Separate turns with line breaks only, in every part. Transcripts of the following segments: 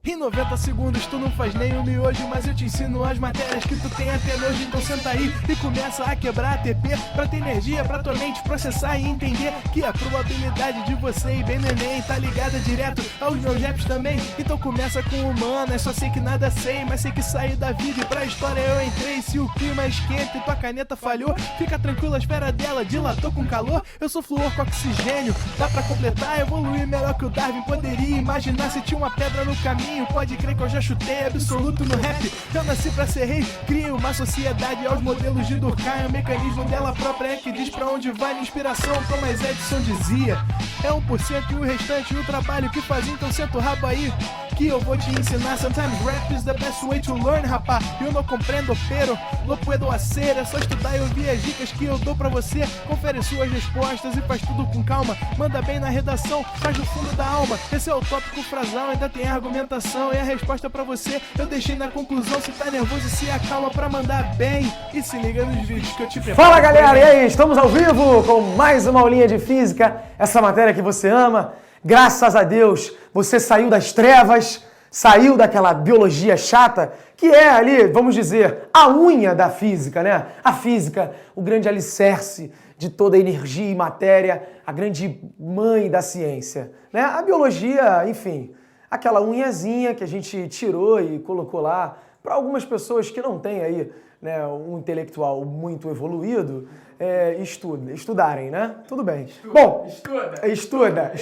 Em 90 segundos tu não faz nem o miojo, mas eu te ensino as matérias que tu tem até nojo. Então senta aí e começa a quebrar a TP pra ter energia pra tua mente processar e entender que a probabilidade de você ir bem no Enem tá ligada direto aos meus raps também. Então começa com humanas, só sei que nada sei, mas sei que saí da vida e pra história eu entrei. Se o clima esquenta e tua caneta falhou, fica tranquilo, a esfera dela dilatou com calor. Eu sou flúor com oxigênio, dá pra completar, evoluir melhor que o Darwin poderia imaginar se tinha uma pedra no caminho. Pode crer que eu já chutei absoluto no rap. Eu nasci pra ser rei, cria uma sociedade aos modelos de Durkheim. O mecanismo dela própria é que diz pra onde vai minha inspiração. Thomas Edison dizia, é 1% e o restante o trabalho que faz. Então senta o rabo aí que eu vou te ensinar. Sometimes rap is the best way to learn, rapá. Eu não compreendo, pero não puedo hacer. É só estudar e ouvir as dicas que eu dou pra você. Confere suas respostas e faz tudo com calma. Manda bem na redação, faz do fundo da alma. Esse é o tópico frasal, ainda tem argumentação e a resposta pra você eu deixei na conclusão. Se tá nervoso, se acalma pra mandar bem. E se liga nos vídeos que eu te preparo.
Fala galera, e aí? Estamos ao vivo com mais uma aulinha de física. Essa matéria que você ama. Graças a Deus, você saiu das trevas, saiu daquela biologia chata, que é ali, vamos dizer, a unha da física, né? A física, o grande alicerce de toda a energia e matéria, a grande mãe da ciência, né? A biologia, enfim, aquela unhazinha que a gente tirou e colocou lá para algumas pessoas que não têm aí, né, um intelectual muito evoluído, estudarem, né? Tudo bem. Bom, estuda,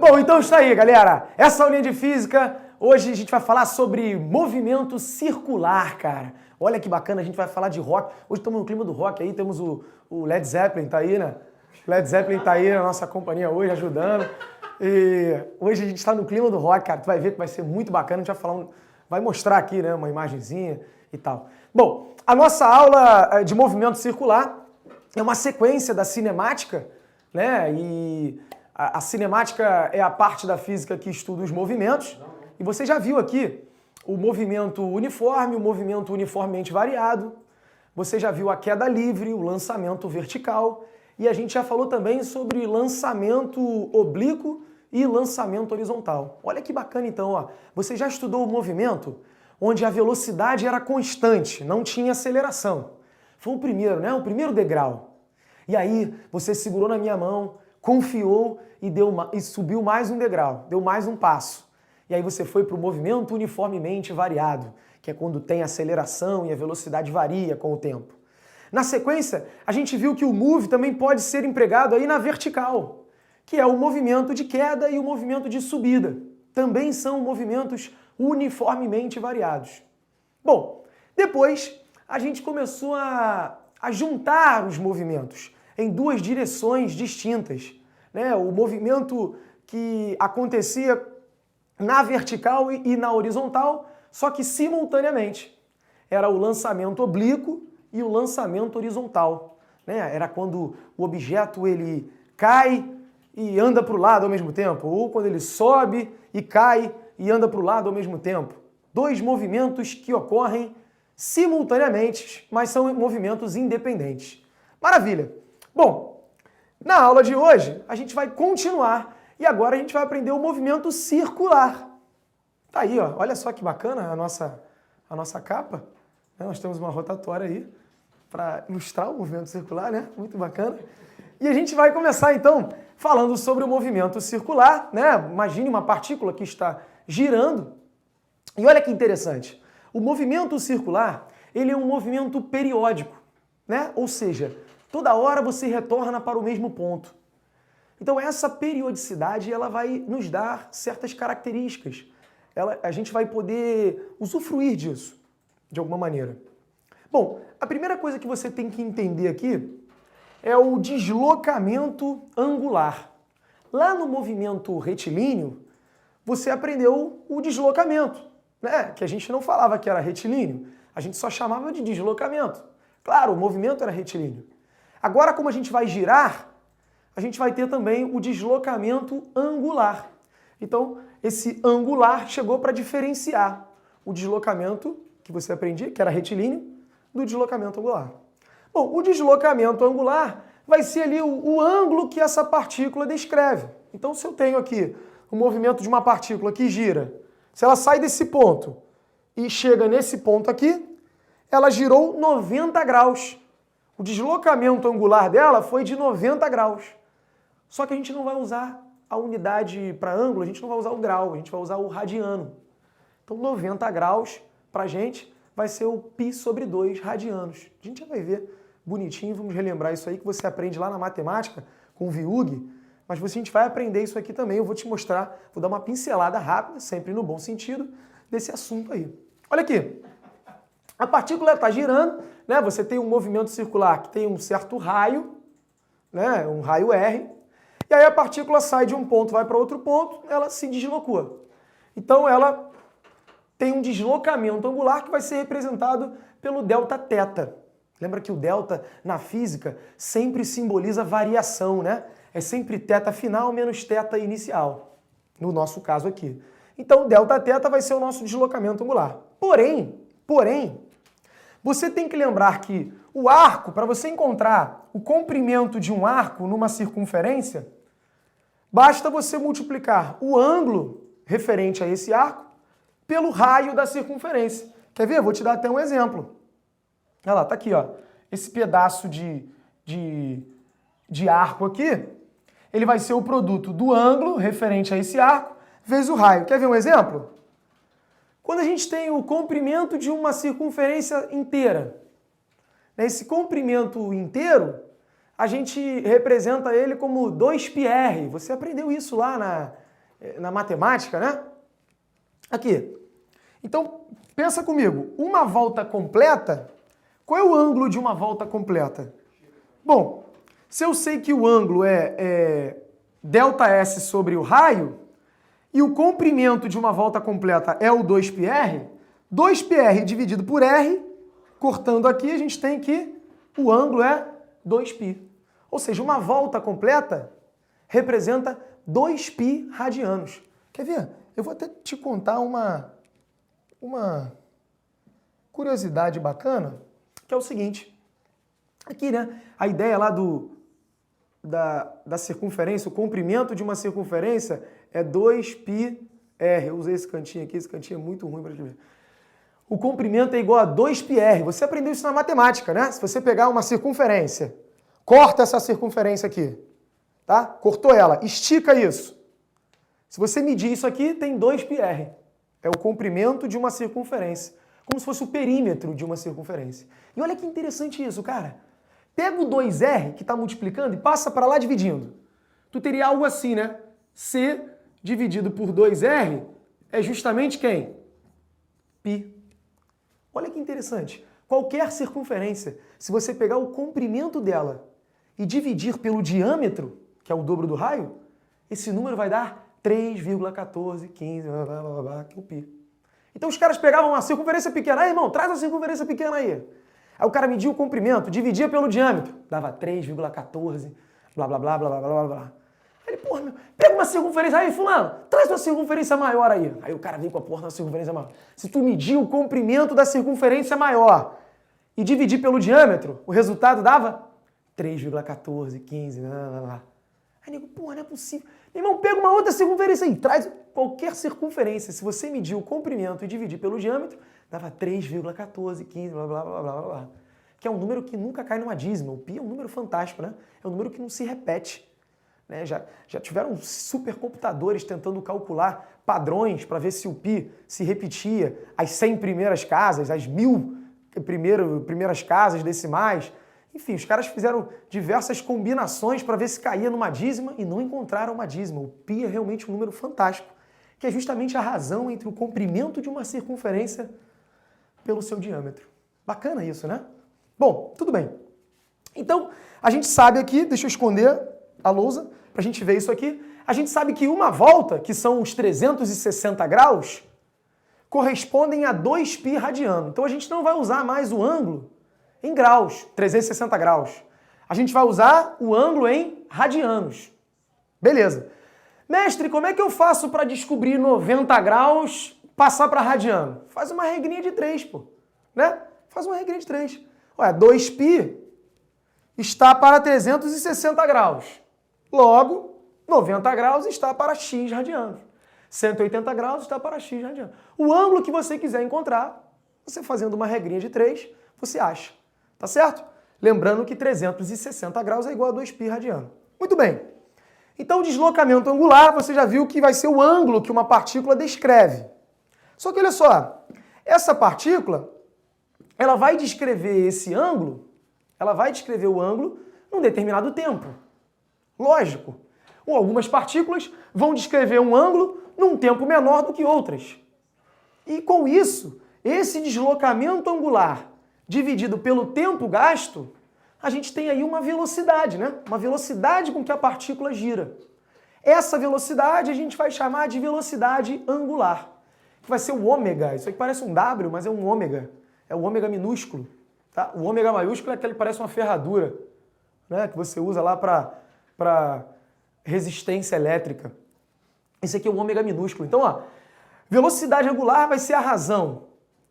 Bom, então está aí, galera. Essa aulinha de física, hoje a gente vai falar sobre movimento circular, cara. Olha que bacana, a gente vai falar de rock. Hoje estamos no clima do rock aí, temos o Led Zeppelin, tá aí, né? Led Zeppelin tá aí na nossa companhia hoje, ajudando. E hoje a gente está no clima do rock, cara. Tu vai ver que vai ser muito bacana. A gente vai falar, vai mostrar aqui, né, uma imagenzinha e tal. Bom, a nossa aula de movimento circular é uma sequência da cinemática, né? E a cinemática é a parte da física que estuda os movimentos. E você já viu aqui o movimento uniforme, o movimento uniformemente variado. Você já viu a queda livre, o lançamento vertical. E a gente já falou também sobre lançamento oblíquo e lançamento horizontal. Olha que bacana então, ó. Você já estudou o movimento onde a velocidade era constante, não tinha aceleração. Foi o primeiro, né? O primeiro degrau. E aí você segurou na minha mão, confiou e subiu mais um degrau, deu mais um passo. E aí você foi para o movimento uniformemente variado, que é quando tem aceleração e a velocidade varia com o tempo. Na sequência, a gente viu que o move também pode ser empregado aí na vertical, que é o movimento de queda e o movimento de subida. Também são movimentos uniformemente variados. Bom, depois a gente começou a juntar os movimentos em duas direções distintas, né? O movimento que acontecia na vertical e na horizontal, só que simultaneamente. Era o lançamento oblíquo e o lançamento horizontal, né? Era quando o objeto ele cai e anda para o lado ao mesmo tempo, ou quando ele sobe e cai e anda para o lado ao mesmo tempo. Dois movimentos que ocorrem simultaneamente, mas são movimentos independentes. Maravilha! Bom, na aula de hoje a gente vai continuar e agora a gente vai aprender o movimento circular. Tá aí, ó. Olha só que bacana a nossa capa. Nós temos uma rotatória aí para ilustrar o movimento circular, né? Muito bacana. E a gente vai começar então falando sobre o movimento circular, né? Imagine uma partícula que está girando. E olha que interessante. O movimento circular, ele é um movimento periódico, né? Ou seja, toda hora você retorna para o mesmo ponto. Então essa periodicidade, ela vai nos dar certas características. A gente vai poder usufruir disso, de alguma maneira. Bom, a primeira coisa que você tem que entender aqui é o deslocamento angular. Lá no movimento retilíneo, você aprendeu o deslocamento, né? Que a gente não falava que era retilíneo, a gente só chamava de deslocamento. Claro, o movimento era retilíneo. Agora, como a gente vai girar, a gente vai ter também o deslocamento angular. Então, esse angular chegou para diferenciar o deslocamento que você aprendia, que era retilíneo, do deslocamento angular. Bom, o deslocamento angular vai ser ali o ângulo que essa partícula descreve. Então, se eu tenho aqui o movimento de uma partícula que gira, se ela sai desse ponto e chega nesse ponto aqui, ela girou 90 graus. O deslocamento angular dela foi de 90 graus. Só que a gente não vai usar a unidade para ângulo, a gente não vai usar o grau, a gente vai usar o radiano. Então 90 graus pra gente vai ser o π sobre 2 radianos. A gente já vai ver bonitinho, vamos relembrar isso aí que você aprende lá na matemática com o Viug, mas a gente vai aprender isso aqui também, eu vou te mostrar, vou dar uma pincelada rápida, sempre no bom sentido, desse assunto aí. Olha aqui, a partícula está girando, né? Você tem um movimento circular que tem um certo raio, né? Um raio R, e aí a partícula sai de um ponto, vai para outro ponto, ela se deslocou. Então ela tem um deslocamento angular que vai ser representado pelo Δθ. Lembra que o delta na física sempre simboliza variação, né? É sempre θ final menos θ inicial, no nosso caso aqui. Então Δθ vai ser o nosso deslocamento angular. Porém, você tem que lembrar que o arco, para você encontrar o comprimento de um arco numa circunferência, basta você multiplicar o ângulo referente a esse arco pelo raio da circunferência. Quer ver? Vou te dar até um exemplo. Olha lá, tá aqui, ó. Esse pedaço de arco aqui, ele vai ser o produto do ângulo referente a esse arco vezes o raio. Quer ver um exemplo? Quando a gente tem o comprimento de uma circunferência inteira, esse comprimento inteiro, a gente representa ele como 2πr. Você aprendeu isso lá na matemática, né? Aqui. Então, pensa comigo. Uma volta completa, qual é o ângulo de uma volta completa? Bom, se eu sei que o ângulo é ΔS sobre o raio, e o comprimento de uma volta completa é o 2πr, 2πr dividido por r, cortando aqui, a gente tem que o ângulo é 2π. Ou seja, uma volta completa representa 2π radianos. Quer ver? Eu vou até te contar uma curiosidade bacana, que é o seguinte. Aqui, né, a ideia lá da circunferência, o comprimento de uma circunferência é 2πr. Eu usei esse cantinho aqui, esse cantinho é muito ruim para escrever. O comprimento é igual a 2πr. Você aprendeu isso na matemática, né? Se você pegar uma circunferência, corta essa circunferência aqui, tá? Cortou ela, estica isso. Se você medir isso aqui, tem 2πr. É o comprimento de uma circunferência. Como se fosse o perímetro de uma circunferência. E olha que interessante isso, cara. Pega o 2r, que está multiplicando, e passa para lá dividindo. Tu teria algo assim, né? C dividido por 2r é justamente quem? Π. Olha que interessante. Qualquer circunferência, se você pegar o comprimento dela e dividir pelo diâmetro, que é o dobro do raio, esse número vai dar 3,1415, que é o π. Então os caras pegavam uma circunferência pequena. Aí, irmão, traz a circunferência pequena aí. Aí o cara media o comprimento, dividia pelo diâmetro, dava 3,14, blá, blá, blá, blá, blá, blá, blá. Aí ele, porra, meu, pega uma circunferência, aí, fulano, traz uma circunferência maior aí. Aí o cara vem com a porra da circunferência maior. Se tu medir o comprimento da circunferência maior e dividir pelo diâmetro, o resultado dava 3,1415, blá, blá, blá. Aí nego, porra, não é possível. Meu irmão, pega uma outra circunferência aí, traz qualquer circunferência. Se você medir o comprimento e dividir pelo diâmetro, dava 3,1415, blá, blá, blá, blá, blá. Que é um número que nunca cai numa dízima. O π é um número fantástico, né? É um número que não se repete. Né? Já tiveram supercomputadores tentando calcular padrões para ver se o π se repetia as 100 primeiras casas, as 1000 primeiras casas decimais. Enfim, os caras fizeram diversas combinações para ver se caía numa dízima e não encontraram uma dízima. O π é realmente um número fantástico, que é justamente a razão entre o comprimento de uma circunferência pelo seu diâmetro. Bacana isso, né? Bom, tudo bem. Então, a gente sabe aqui, deixa eu esconder a lousa para a gente ver isso aqui, a gente sabe que uma volta, que são os 360 graus, correspondem a 2π radiano. Então a gente não vai usar mais o ângulo em graus, 360 graus. A gente vai usar o ângulo em radianos. Beleza. Mestre, como é que eu faço para descobrir 90 graus, passar para radiano? Faz uma regrinha de 3, pô. Né? Faz uma regrinha de 3. Olha, 2π está para 360 graus. Logo, 90 graus está para x radianos. 180 graus está para x radianos. O ângulo que você quiser encontrar, você fazendo uma regrinha de 3, você acha. Tá certo? Lembrando que 360 graus é igual a 2π radiano. Muito bem. Então, o deslocamento angular, você já viu que vai ser o ângulo que uma partícula descreve. Só que olha só, essa partícula, ela vai descrever esse ângulo, ela vai descrever o ângulo num determinado tempo. Lógico. Ou algumas partículas vão descrever um ângulo num tempo menor do que outras. E com isso, esse deslocamento angular dividido pelo tempo gasto, a gente tem aí uma velocidade, né? Uma velocidade com que a partícula gira. Essa velocidade a gente vai chamar de velocidade angular, que vai ser o ômega. Isso aqui parece um W, mas é um ômega. É o ômega minúsculo. Tá? O ômega maiúsculo é aquele que parece uma ferradura, né? Que você usa lá para resistência elétrica. Esse aqui é o ômega minúsculo. Então, ó, velocidade angular vai ser a razão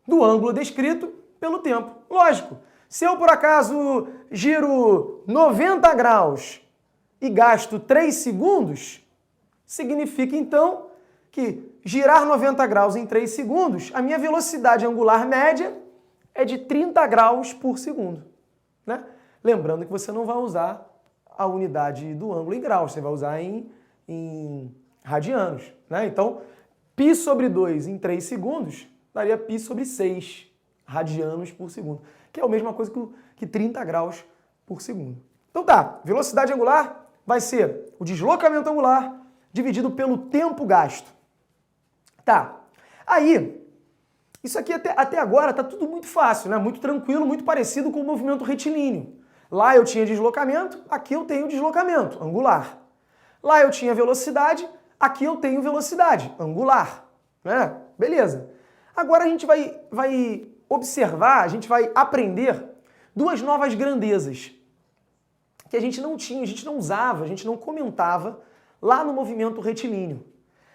do ângulo descrito pelo tempo. Lógico, se eu por acaso giro 90 graus e gasto 3 segundos, significa então que girar 90 graus em 3 segundos, a minha velocidade angular média é de 30 graus por segundo. Né? Lembrando que você não vai usar a unidade do ângulo em graus, você vai usar em radianos. Né? Então, π sobre 2 em 3 segundos daria π sobre 6 radianos por segundo, que é a mesma coisa que 30 graus por segundo. Então tá, velocidade angular vai ser o deslocamento angular dividido pelo tempo gasto. Tá, aí, isso aqui até agora tá tudo muito fácil, né? Muito tranquilo, muito parecido com o movimento retilíneo. Lá eu tinha deslocamento, aqui eu tenho deslocamento angular. Lá eu tinha velocidade, aqui eu tenho velocidade angular. Né? Beleza. Agora a gente vai observar, a gente vai aprender duas novas grandezas que a gente não tinha, a gente não usava, a gente não comentava lá no movimento retilíneo.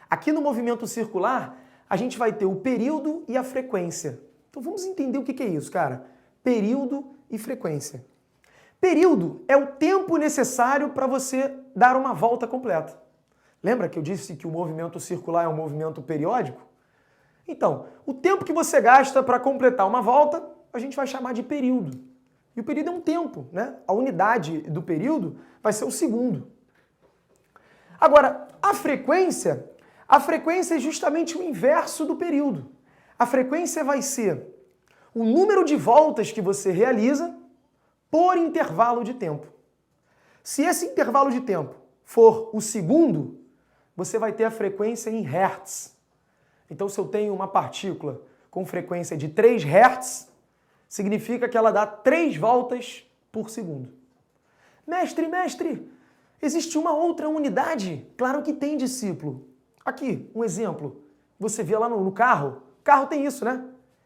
Aqui no movimento circular, a gente vai ter o período e a frequência. Então vamos entender o que é isso, cara. Período e frequência. Período é o tempo necessário para você dar uma volta completa. Lembra que eu disse que o movimento circular é um movimento periódico? Então, o tempo que você gasta para completar uma volta, a gente vai chamar de período. E o período é um tempo, né? A unidade do período vai ser o segundo. Agora, a frequência é justamente o inverso do período. A frequência vai ser o número de voltas que você realiza por intervalo de tempo. Se esse intervalo de tempo for o segundo, você vai ter a frequência em Hertz. Então, se eu tenho uma partícula com frequência de 3 Hz, significa que ela dá 3 voltas por segundo. Mestre, existe uma outra unidade? Claro que tem, discípulo. Aqui, um exemplo. Você vê lá no carro. O carro tem isso, né?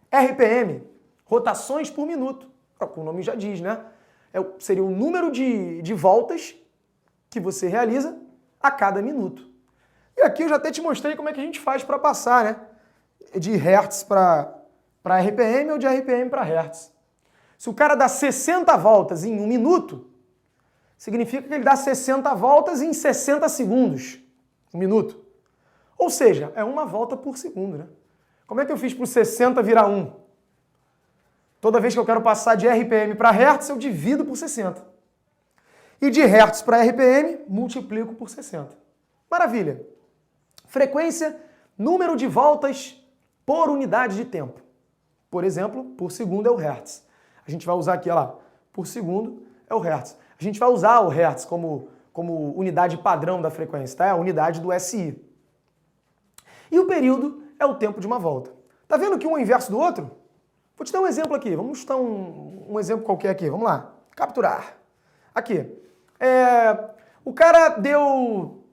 RPM, rotações por minuto. O nome já diz, né? Seria o número de voltas que você realiza a cada minuto. E aqui eu já até te mostrei como é que a gente faz para passar, né? De Hertz para RPM ou de RPM para Hertz. Se o cara dá 60 voltas em 1 minuto, significa que ele dá 60 voltas em 60 segundos. 1 minuto. Ou seja, é uma volta por segundo, né? Como é que eu fiz para o 60 virar 1? Toda vez que eu quero passar de RPM para Hertz, eu divido por 60. E de Hertz para RPM, multiplico por 60. Maravilha. Frequência, número de voltas por unidade de tempo. Por exemplo, por segundo é o Hertz. A gente vai usar aqui, olha lá, por segundo é o Hertz. A gente vai usar o Hertz como unidade padrão da frequência, tá? É a unidade do SI. E o período é o tempo de uma volta. Tá vendo que um é o inverso do outro? Vou te dar um exemplo aqui. Vamos chutar um exemplo qualquer aqui. Vamos lá. Capturar. Aqui. O cara deu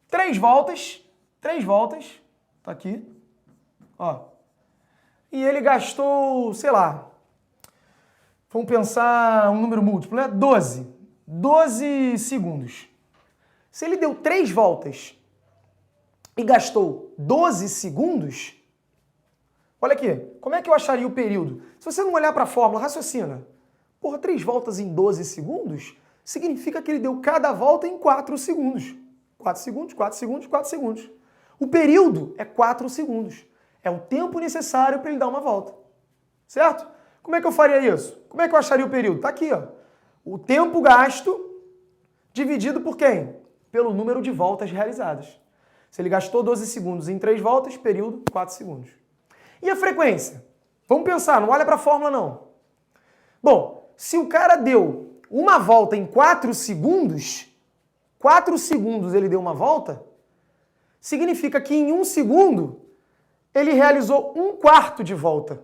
3 voltas. 3 voltas. Tá aqui. Ó. E ele gastou, sei lá. Vamos pensar um número múltiplo, né? 12. 12 segundos. Se ele deu 3 voltas e gastou 12 segundos, olha aqui, como é que eu acharia o período? Se você não olhar para a fórmula, raciocina. Porra, 3 voltas em 12 segundos significa que ele deu cada volta em 4 segundos. 4 segundos, 4 segundos, 4 segundos. O período é 4 segundos. É o tempo necessário para ele dar uma volta. Certo? Como é que eu faria isso? Como é que eu acharia o período? Tá aqui, ó. O tempo gasto dividido por quem? Pelo número de voltas realizadas. Se ele gastou 12 segundos em 3 voltas, período 4 segundos. E a frequência? Vamos pensar, não olha para a fórmula não. Bom, se o cara deu uma volta em 4 segundos, 4 segundos ele deu uma volta, significa que em 1 segundo ele realizou 1/4 de volta.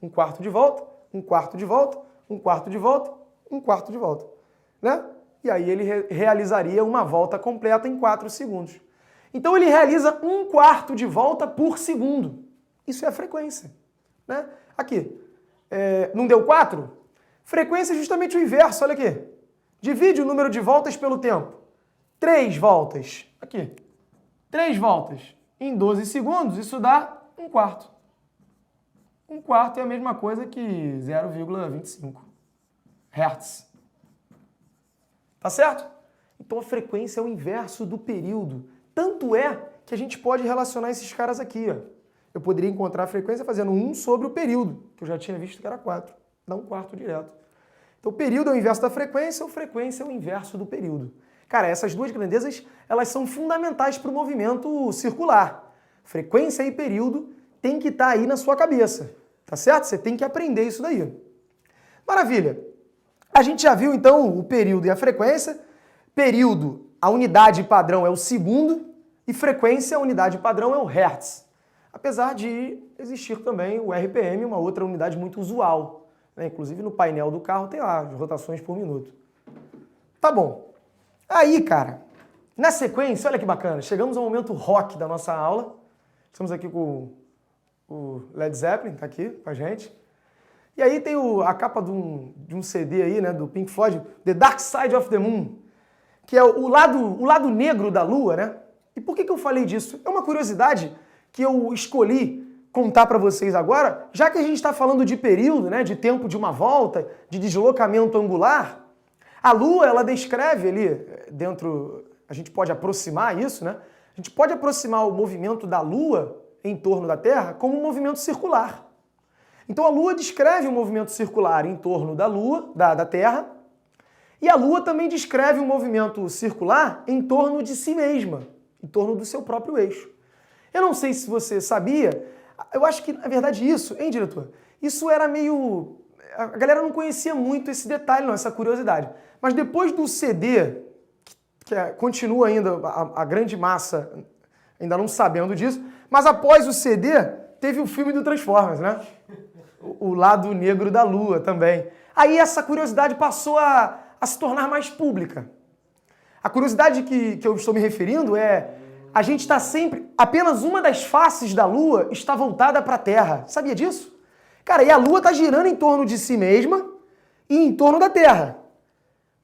1/4 de volta, 1/4 de volta, 1/4 de volta, 1/4 de volta. Né? E aí ele realizaria uma volta completa em 4 segundos. Então ele realiza 1/4 de volta por segundo. Isso é a frequência. Né? Aqui, não deu 4? Frequência é justamente o inverso, olha aqui. Divide o número de voltas pelo tempo. 3 voltas, aqui. 3 voltas em 12 segundos, isso dá 1/4. 1/4 é a mesma coisa que 0,25 Hz. Tá certo? Então a frequência é o inverso do período. Tanto é que a gente pode relacionar esses caras aqui, ó. Eu poderia encontrar a frequência fazendo 1 sobre o período, que eu já tinha visto que era 4. Dá 1/4 direto. Então o período é o inverso da frequência, ou frequência é o inverso do período. Cara, essas duas grandezas, elas são fundamentais para o movimento circular. Frequência e período tem que estar aí na sua cabeça, tá certo? Você tem que aprender isso daí. Maravilha. A gente já viu então o período e a frequência. Período, a unidade padrão é o segundo, e frequência, a unidade padrão é o Hertz. Apesar de existir também o RPM, uma outra unidade muito usual. Né? Inclusive no painel do carro tem lá as rotações por minuto. Tá bom. Aí, cara, na sequência, olha que bacana, chegamos ao momento rock da nossa aula. Estamos aqui com o Led Zeppelin, tá aqui com a gente. E aí tem a capa de um CD aí, né, do Pink Floyd, The Dark Side of the Moon, que é o lado negro da Lua, né? E por que eu falei disso? É uma curiosidade que eu escolhi contar para vocês agora, já que a gente está falando de período, né, de tempo de uma volta, de deslocamento angular. A Lua, ela descreve ali dentro, a gente pode aproximar isso, né? A gente pode aproximar o movimento da Lua em torno da Terra como um movimento circular. Então a Lua descreve um movimento circular em torno da Lua, da Terra, e a Lua também descreve um movimento circular em torno de si mesma, em torno do seu próprio eixo. Eu não sei se você sabia, eu acho que, na verdade, isso, hein, diretor? Isso era meio... A galera não conhecia muito esse detalhe, não, essa curiosidade. Mas depois do CD, continua ainda a grande massa ainda não sabendo disso, mas após o CD, teve o filme do Transformers, né? O lado negro da Lua também. Aí essa curiosidade passou a se tornar mais pública. A curiosidade que eu estou me referindo é... A gente está sempre... Apenas uma das faces da Lua está voltada para a Terra. Sabia disso? Cara, e a Lua está girando em torno de si mesma e em torno da Terra.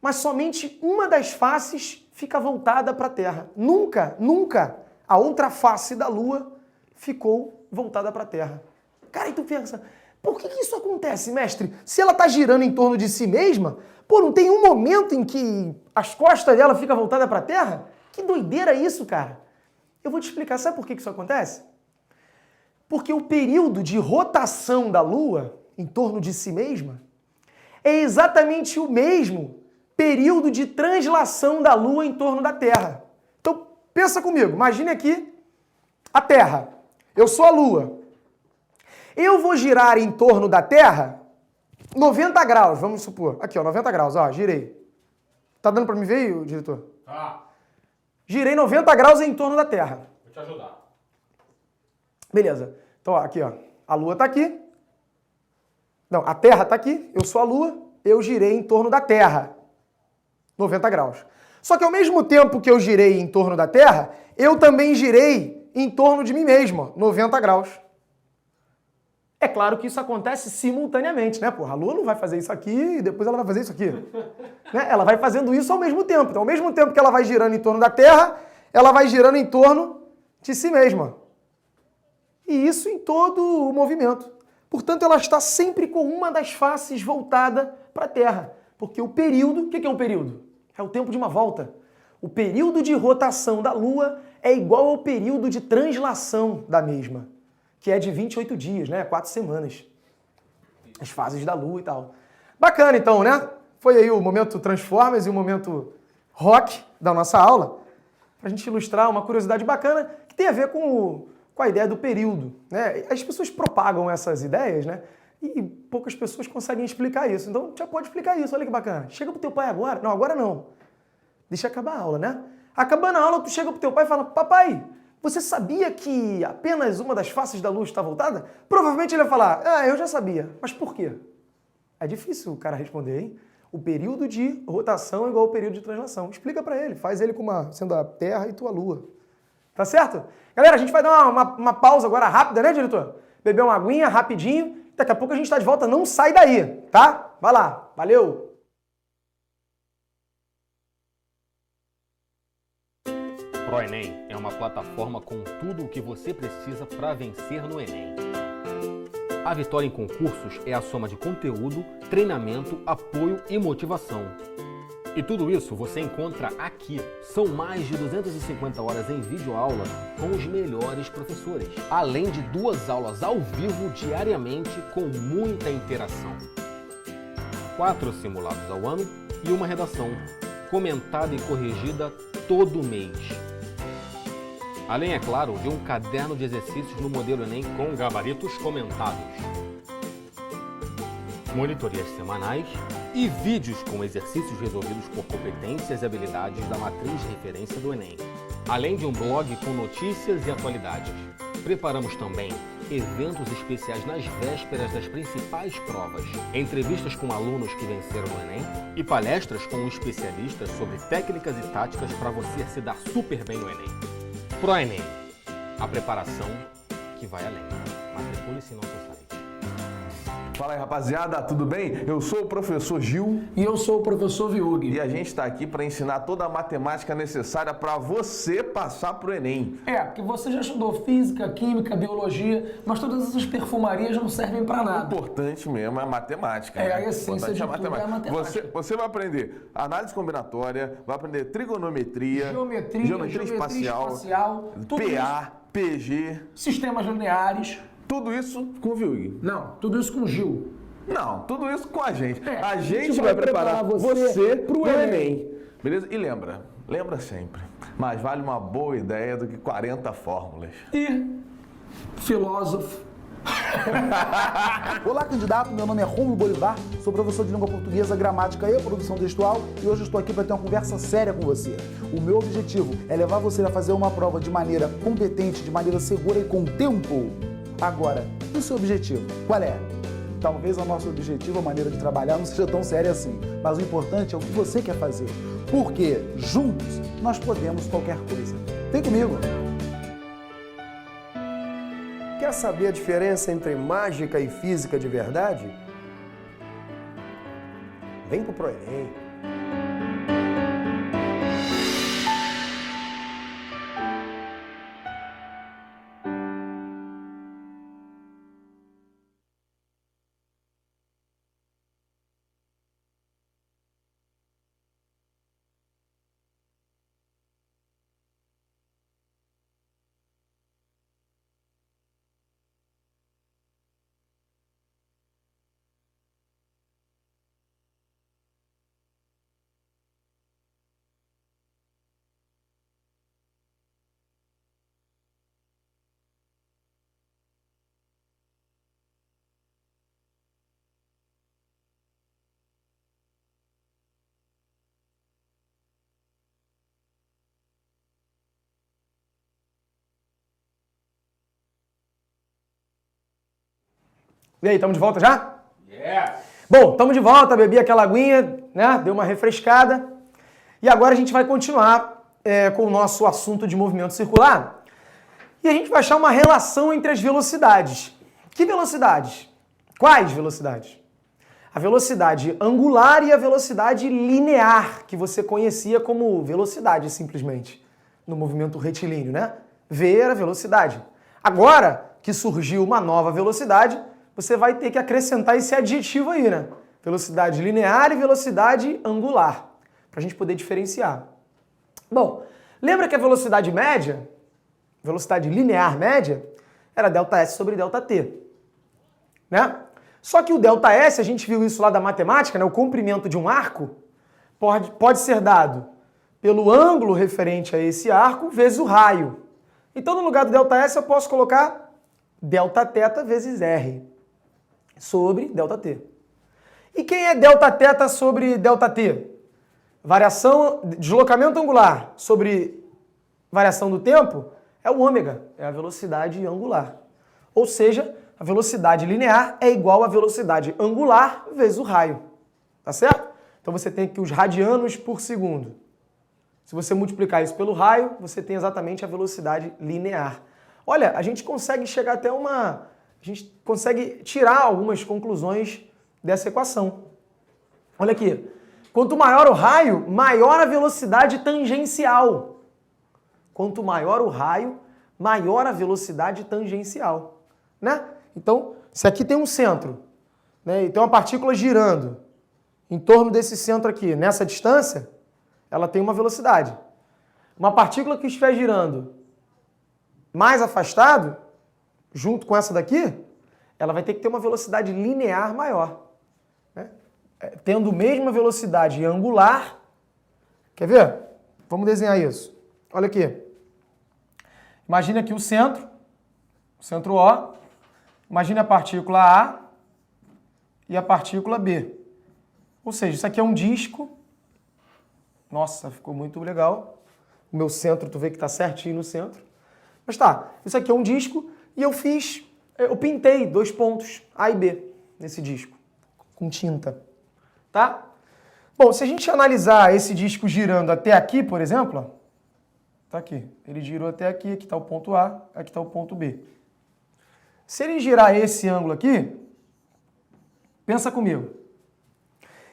Mas somente uma das faces fica voltada para a Terra. Nunca a outra face da Lua ficou voltada para a Terra. Cara, e tu pensa, por que isso acontece, mestre? Se ela está girando em torno de si mesma, pô, não tem um momento em que as costas dela ficam voltadas para a Terra? Que doideira isso, cara. Eu vou te explicar, sabe por que isso acontece? Porque o período de rotação da Lua em torno de si mesma é exatamente o mesmo período de translação da Lua em torno da Terra. Então, pensa comigo, imagine aqui a Terra. Eu sou a Lua. Eu vou girar em torno da Terra 90 graus, vamos supor. Aqui, ó, 90 graus, ó, girei. Tá dando pra me ver, diretor?
Tá.
Girei 90 graus em torno da Terra.
Vou te ajudar.
Beleza. Então, ó, aqui, ó. A Lua tá aqui. Não, a Terra tá aqui. Eu sou a Lua. Eu girei em torno da Terra. 90 graus. Só que ao mesmo tempo que eu girei em torno da Terra, eu também girei em torno de mim mesmo, 90 graus. É claro que isso acontece simultaneamente, né? Porra, a Lua não vai fazer isso aqui e depois ela vai fazer isso aqui. Né? Ela vai fazendo isso ao mesmo tempo. Então, ao mesmo tempo que ela vai girando em torno da Terra, ela vai girando em torno de si mesma. E isso em todo o movimento. Portanto, ela está sempre com uma das faces voltada para a Terra. Porque o período... O que é um período? É o tempo de uma volta. o período de rotação da Lua é igual ao período de translação da mesma, que é de 28 dias, né? 4 semanas. As fases da Lua e tal. Bacana então, né? Foi aí o momento Transformers e o momento rock da nossa aula, pra gente ilustrar uma curiosidade bacana que tem a ver com a ideia do período, né? As pessoas propagam essas ideias, né? E poucas pessoas conseguem explicar isso. Então, já pode explicar isso, olha que bacana. Chega pro teu pai agora. Não, agora não. Deixa acabar a aula, né? Acabando a aula, tu chega pro teu pai e fala, papai, você sabia que apenas uma das faces da Lua está voltada? Provavelmente ele vai falar, eu já sabia. Mas por quê? É difícil o cara responder, hein? O período de rotação é igual ao período de translação. Explica pra ele, faz ele sendo a Terra e tua Lua. Tá certo? Galera, a gente vai dar uma pausa agora rápida, né, diretor? Beber uma aguinha rapidinho. Daqui a pouco a gente tá de volta, não sai daí, tá? Vai lá, valeu!
ProEnem é uma plataforma com tudo o que você precisa para vencer no Enem. A vitória em concursos é a soma de conteúdo, treinamento, apoio e motivação. E tudo isso você encontra aqui. São mais de 250 horas em videoaula com os melhores professores, além de 2 aulas ao vivo diariamente com muita interação. 4 simulados ao ano e uma redação, comentada e corrigida todo mês. Além, é claro, de um caderno de exercícios no modelo Enem com gabaritos comentados. Monitorias semanais e vídeos com exercícios resolvidos por competências e habilidades da matriz de referência do Enem. Além de um blog com notícias e atualidades. Preparamos também eventos especiais nas vésperas das principais provas, entrevistas com alunos que venceram o Enem e palestras com especialistas sobre técnicas e táticas para você se dar super bem no Enem. ProEnem, a preparação que vai além. Matricule-se em nosso site.
Fala aí, rapaziada, tudo bem? Eu sou o professor Gil.
E eu sou o professor Viug.
E a gente está aqui para ensinar toda a matemática necessária para você passar pro Enem.
Porque você já estudou física, química, biologia, mas todas essas perfumarias não servem para nada.
O importante mesmo é a matemática.
A essência de tudo é a matemática.
Você vai aprender análise combinatória, vai aprender trigonometria, geometria espacial, PA, PG,
sistemas lineares.
Tudo isso com o Viug.
Não, tudo isso com o Gil.
Não, tudo isso com a gente.
A
gente vai preparar você pro
Enem.
Enem. Beleza? E lembra sempre, mais vale uma boa ideia do que 40 fórmulas.
E filósofo.
Olá, candidato. Meu nome é Rômulo Bolivar, sou professor de língua portuguesa, gramática e produção textual e hoje estou aqui para ter uma conversa séria com você. O meu objetivo é levar você a fazer uma prova de maneira competente, de maneira segura e com tempo. Agora, e o seu objetivo? Qual é? Talvez o nosso objetivo, a maneira de trabalhar, não seja tão séria assim, mas o importante é o que você quer fazer, porque juntos nós podemos qualquer coisa. Vem comigo!
Quer saber a diferença entre mágica e física de verdade? Vem pro ProEnem.
E aí, estamos de volta já? Bom, estamos de volta, bebi aquela aguinha, né? Deu uma refrescada. E agora a gente vai continuar com o nosso assunto de movimento circular. E a gente vai achar uma relação entre as velocidades. Que velocidades? Quais velocidades? A velocidade angular e a velocidade linear, que você conhecia como velocidade simplesmente, no movimento retilíneo, né? V era velocidade. Agora que surgiu uma nova velocidade, você vai ter que acrescentar esse adjetivo aí, né? Velocidade linear e velocidade angular, para a gente poder diferenciar. Bom, lembra que a velocidade média, velocidade linear média, era ΔS sobre ΔT, né? Só que o ΔS, a gente viu isso lá da matemática, né? O comprimento de um arco pode ser dado pelo ângulo referente a esse arco vezes o raio. Então, no lugar do ΔS, eu posso colocar Δθ vezes R sobre ΔT. E quem é Δθ sobre ΔT? Variação, deslocamento angular sobre variação do tempo é o ômega, é a velocidade angular. Ou seja, a velocidade linear é igual à velocidade angular vezes o raio. Tá certo? Então você tem aqui os radianos por segundo. Se você multiplicar isso pelo raio, você tem exatamente a velocidade linear. Olha, a gente consegue chegar até a gente consegue tirar algumas conclusões dessa equação. Olha aqui. Quanto maior o raio, maior a velocidade tangencial. Quanto maior o raio, maior a velocidade tangencial, né? Então, se aqui tem um centro, né, e tem uma partícula girando em torno desse centro aqui, nessa distância, ela tem uma velocidade. Uma partícula que estiver girando mais afastado, junto com essa daqui, ela vai ter que ter uma velocidade linear maior, né? Tendo a mesma velocidade angular. Quer ver? Vamos desenhar isso. Olha aqui. Imagina aqui o centro O. Imagina a partícula A e a partícula B. Ou seja, isso aqui é um disco. Nossa, ficou muito legal. O meu centro, tu vê que está certinho no centro. Mas tá, isso aqui é um disco e eu pintei 2 pontos, A e B, nesse disco, com tinta. Tá? Bom, se a gente analisar esse disco girando até aqui, por exemplo, ó, tá aqui. Ele girou até aqui, aqui está o ponto A, aqui está o ponto B. Se ele girar esse ângulo aqui, pensa comigo.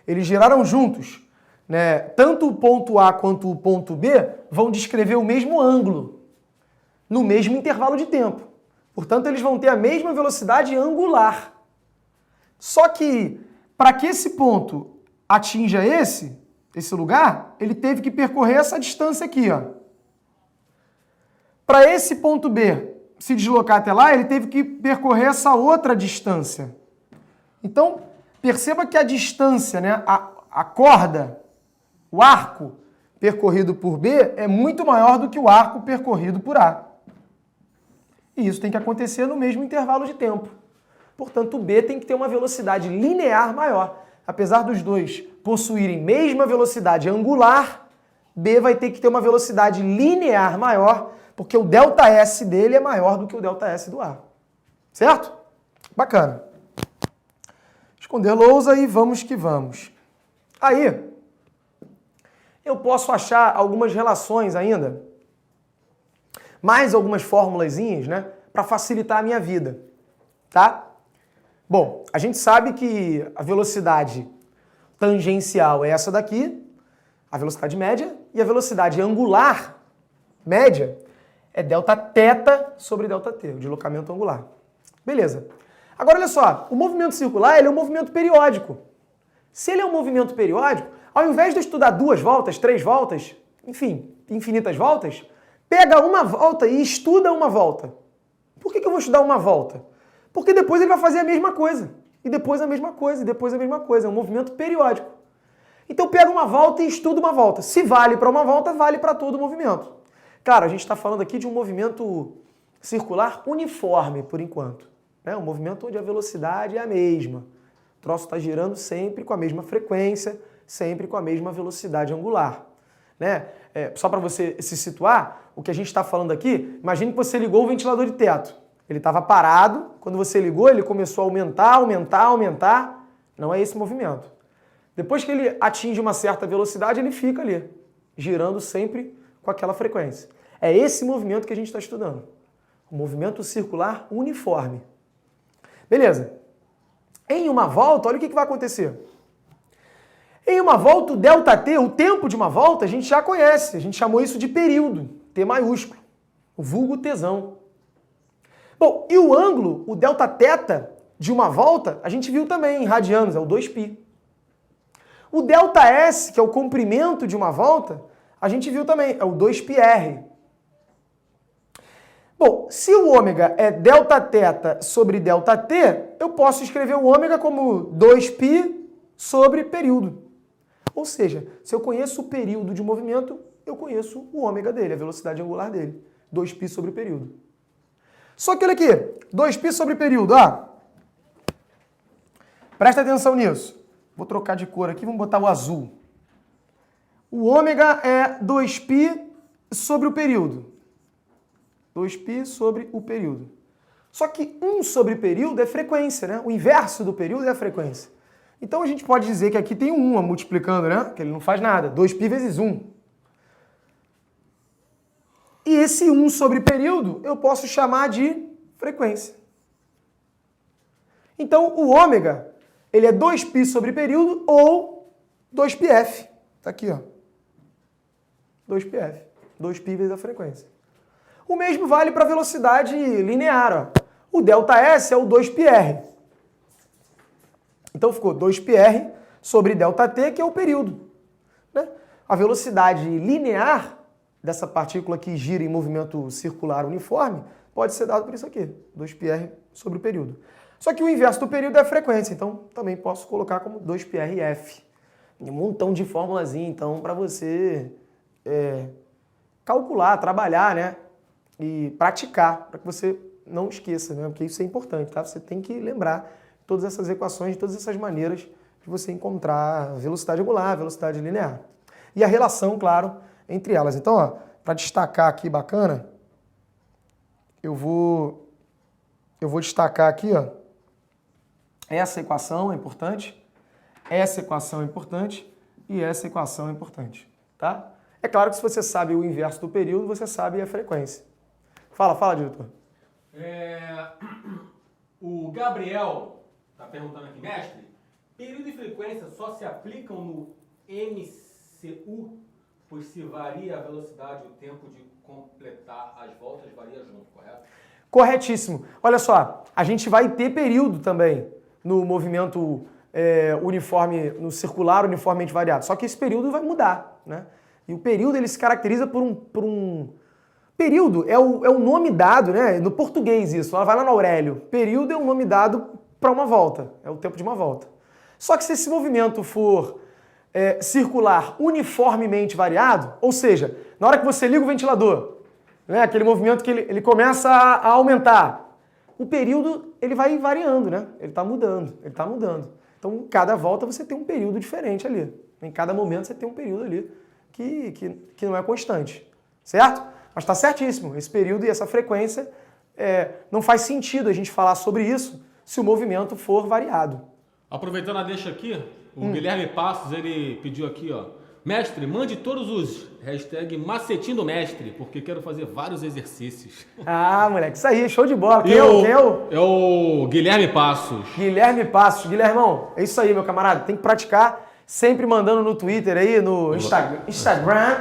Eles giraram juntos, né? Tanto o ponto A quanto o ponto B vão descrever o mesmo ângulo, no mesmo intervalo de tempo. Portanto, eles vão ter a mesma velocidade angular. Só que, para que esse ponto atinja esse lugar, ele teve que percorrer essa distância aqui, ó. Para esse ponto B se deslocar até lá, ele teve que percorrer essa outra distância. Então, perceba que a distância, né, a corda, o arco percorrido por B é muito maior do que o arco percorrido por A. E isso tem que acontecer no mesmo intervalo de tempo. Portanto, o B tem que ter uma velocidade linear maior. Apesar dos dois possuírem mesma velocidade angular, B vai ter que ter uma velocidade linear maior, porque o ΔS dele é maior do que o ΔS do A. Certo? Bacana. Esconder lousa e vamos que vamos. Aí, eu posso achar algumas relações ainda, mais algumas formulazinhas, né, para facilitar a minha vida, tá? Bom, a gente sabe que a velocidade tangencial é essa daqui, a velocidade média, e a velocidade angular média é Δθ sobre ΔT, o deslocamento angular. Beleza. Agora, olha só, o movimento circular ele é um movimento periódico. Se ele é um movimento periódico, ao invés de eu estudar 2 voltas, 3 voltas, enfim, infinitas voltas, pega uma volta e estuda uma volta. Por que eu vou estudar uma volta? Porque depois ele vai fazer a mesma coisa. E depois a mesma coisa, e depois a mesma coisa. É um movimento periódico. Então pega uma volta e estuda uma volta. Se vale para uma volta, vale para todo o movimento. Claro, a gente está falando aqui de um movimento circular uniforme, por enquanto. É um movimento onde a velocidade é a mesma. O troço está girando sempre com a mesma frequência, sempre com a mesma velocidade angular. Né? Só para você se situar, o que a gente está falando aqui, imagine que você ligou o ventilador de teto. Ele estava parado, quando você ligou, ele começou a aumentar, aumentar, aumentar. Não é esse movimento. Depois que ele atinge uma certa velocidade, ele fica ali, girando sempre com aquela frequência. É esse movimento que a gente está estudando. O movimento circular uniforme. Beleza. Em uma volta, olha o que vai acontecer. Em uma volta, o ΔT, o tempo de uma volta, a gente já conhece. A gente chamou isso de período, T maiúsculo. O vulgo tesão. Bom, e o ângulo, o Δθ de uma volta, a gente viu também em radianos, é o 2π. O ΔS, que é o comprimento de uma volta, a gente viu também, é o 2πr. Bom, se o ômega é Δθ sobre ΔT, eu posso escrever o ômega como 2π sobre período. Ou seja, se eu conheço o período de movimento, eu conheço o ômega dele, a velocidade angular dele. 2π sobre período. Só que olha aqui, 2π sobre período, ó. Presta atenção nisso. Vou trocar de cor aqui, vamos botar o azul. O ômega é 2π sobre o período. 2π sobre o período. Só que 1 sobre período é frequência, né? O inverso do período é a frequência. Então a gente pode dizer que aqui tem um 1 multiplicando, né? Que ele não faz nada. 2π vezes 1. E esse 1 sobre período eu posso chamar de frequência. Então o ômega, ele é 2π sobre período ou 2πf. Tá aqui, ó. 2πf. 2π vezes a frequência. O mesmo vale para a velocidade linear, ó. O ΔS é o 2πr. Então ficou 2πr sobre ΔT, que é o período. Né? A velocidade linear dessa partícula que gira em movimento circular uniforme pode ser dado por isso aqui, 2πr sobre o período. Só que o inverso do período é a frequência, então também posso colocar como 2πrf. Um montão de formulazinha, então, para você calcular, trabalhar, né? E praticar, para que você não esqueça, né? Porque isso é importante, tá? Você tem que lembrar todas essas equações, todas essas maneiras de você encontrar velocidade angular, velocidade linear. E a relação, claro, entre elas. Então, ó, para destacar aqui bacana, eu vou destacar aqui, ó, essa equação é importante, essa equação é importante e essa equação é importante, tá? É claro que se você sabe o inverso do período, você sabe a frequência. Fala, diretor.
O Gabriel está perguntando aqui, mestre, período e frequência só se aplicam no MCU, pois se varia a velocidade, o tempo de completar as voltas varia junto, correto?
Corretíssimo. Olha só, a gente vai ter período também no movimento uniforme, no circular uniformemente variado, só que esse período vai mudar, né? E o período ele se caracteriza por um período é o nome dado, né? No português isso, ela vai lá no Aurélio. Período é um nome dado para uma volta, é o tempo de uma volta. Só que se esse movimento for circular uniformemente variado, ou seja, na hora que você liga o ventilador, né? Aquele movimento que ele começa a aumentar, o período ele vai variando, né? Ele está mudando. Então, em cada volta você tem um período diferente ali. Em cada momento você tem um período ali que não é constante, certo? Mas está certíssimo, esse período e essa frequência não faz sentido a gente falar sobre isso se o movimento for variado.
Aproveitando a deixa aqui, o Guilherme Passos, ele pediu aqui, ó, mestre, mande todos os hashtag macetinho do mestre, porque quero fazer vários exercícios.
Ah, moleque, isso aí, show de bola. Quem é o
Guilherme Passos.
Guilherme Passos. Guilhermão, é isso aí, meu camarada, tem que praticar, sempre mandando no Twitter aí, no Instagram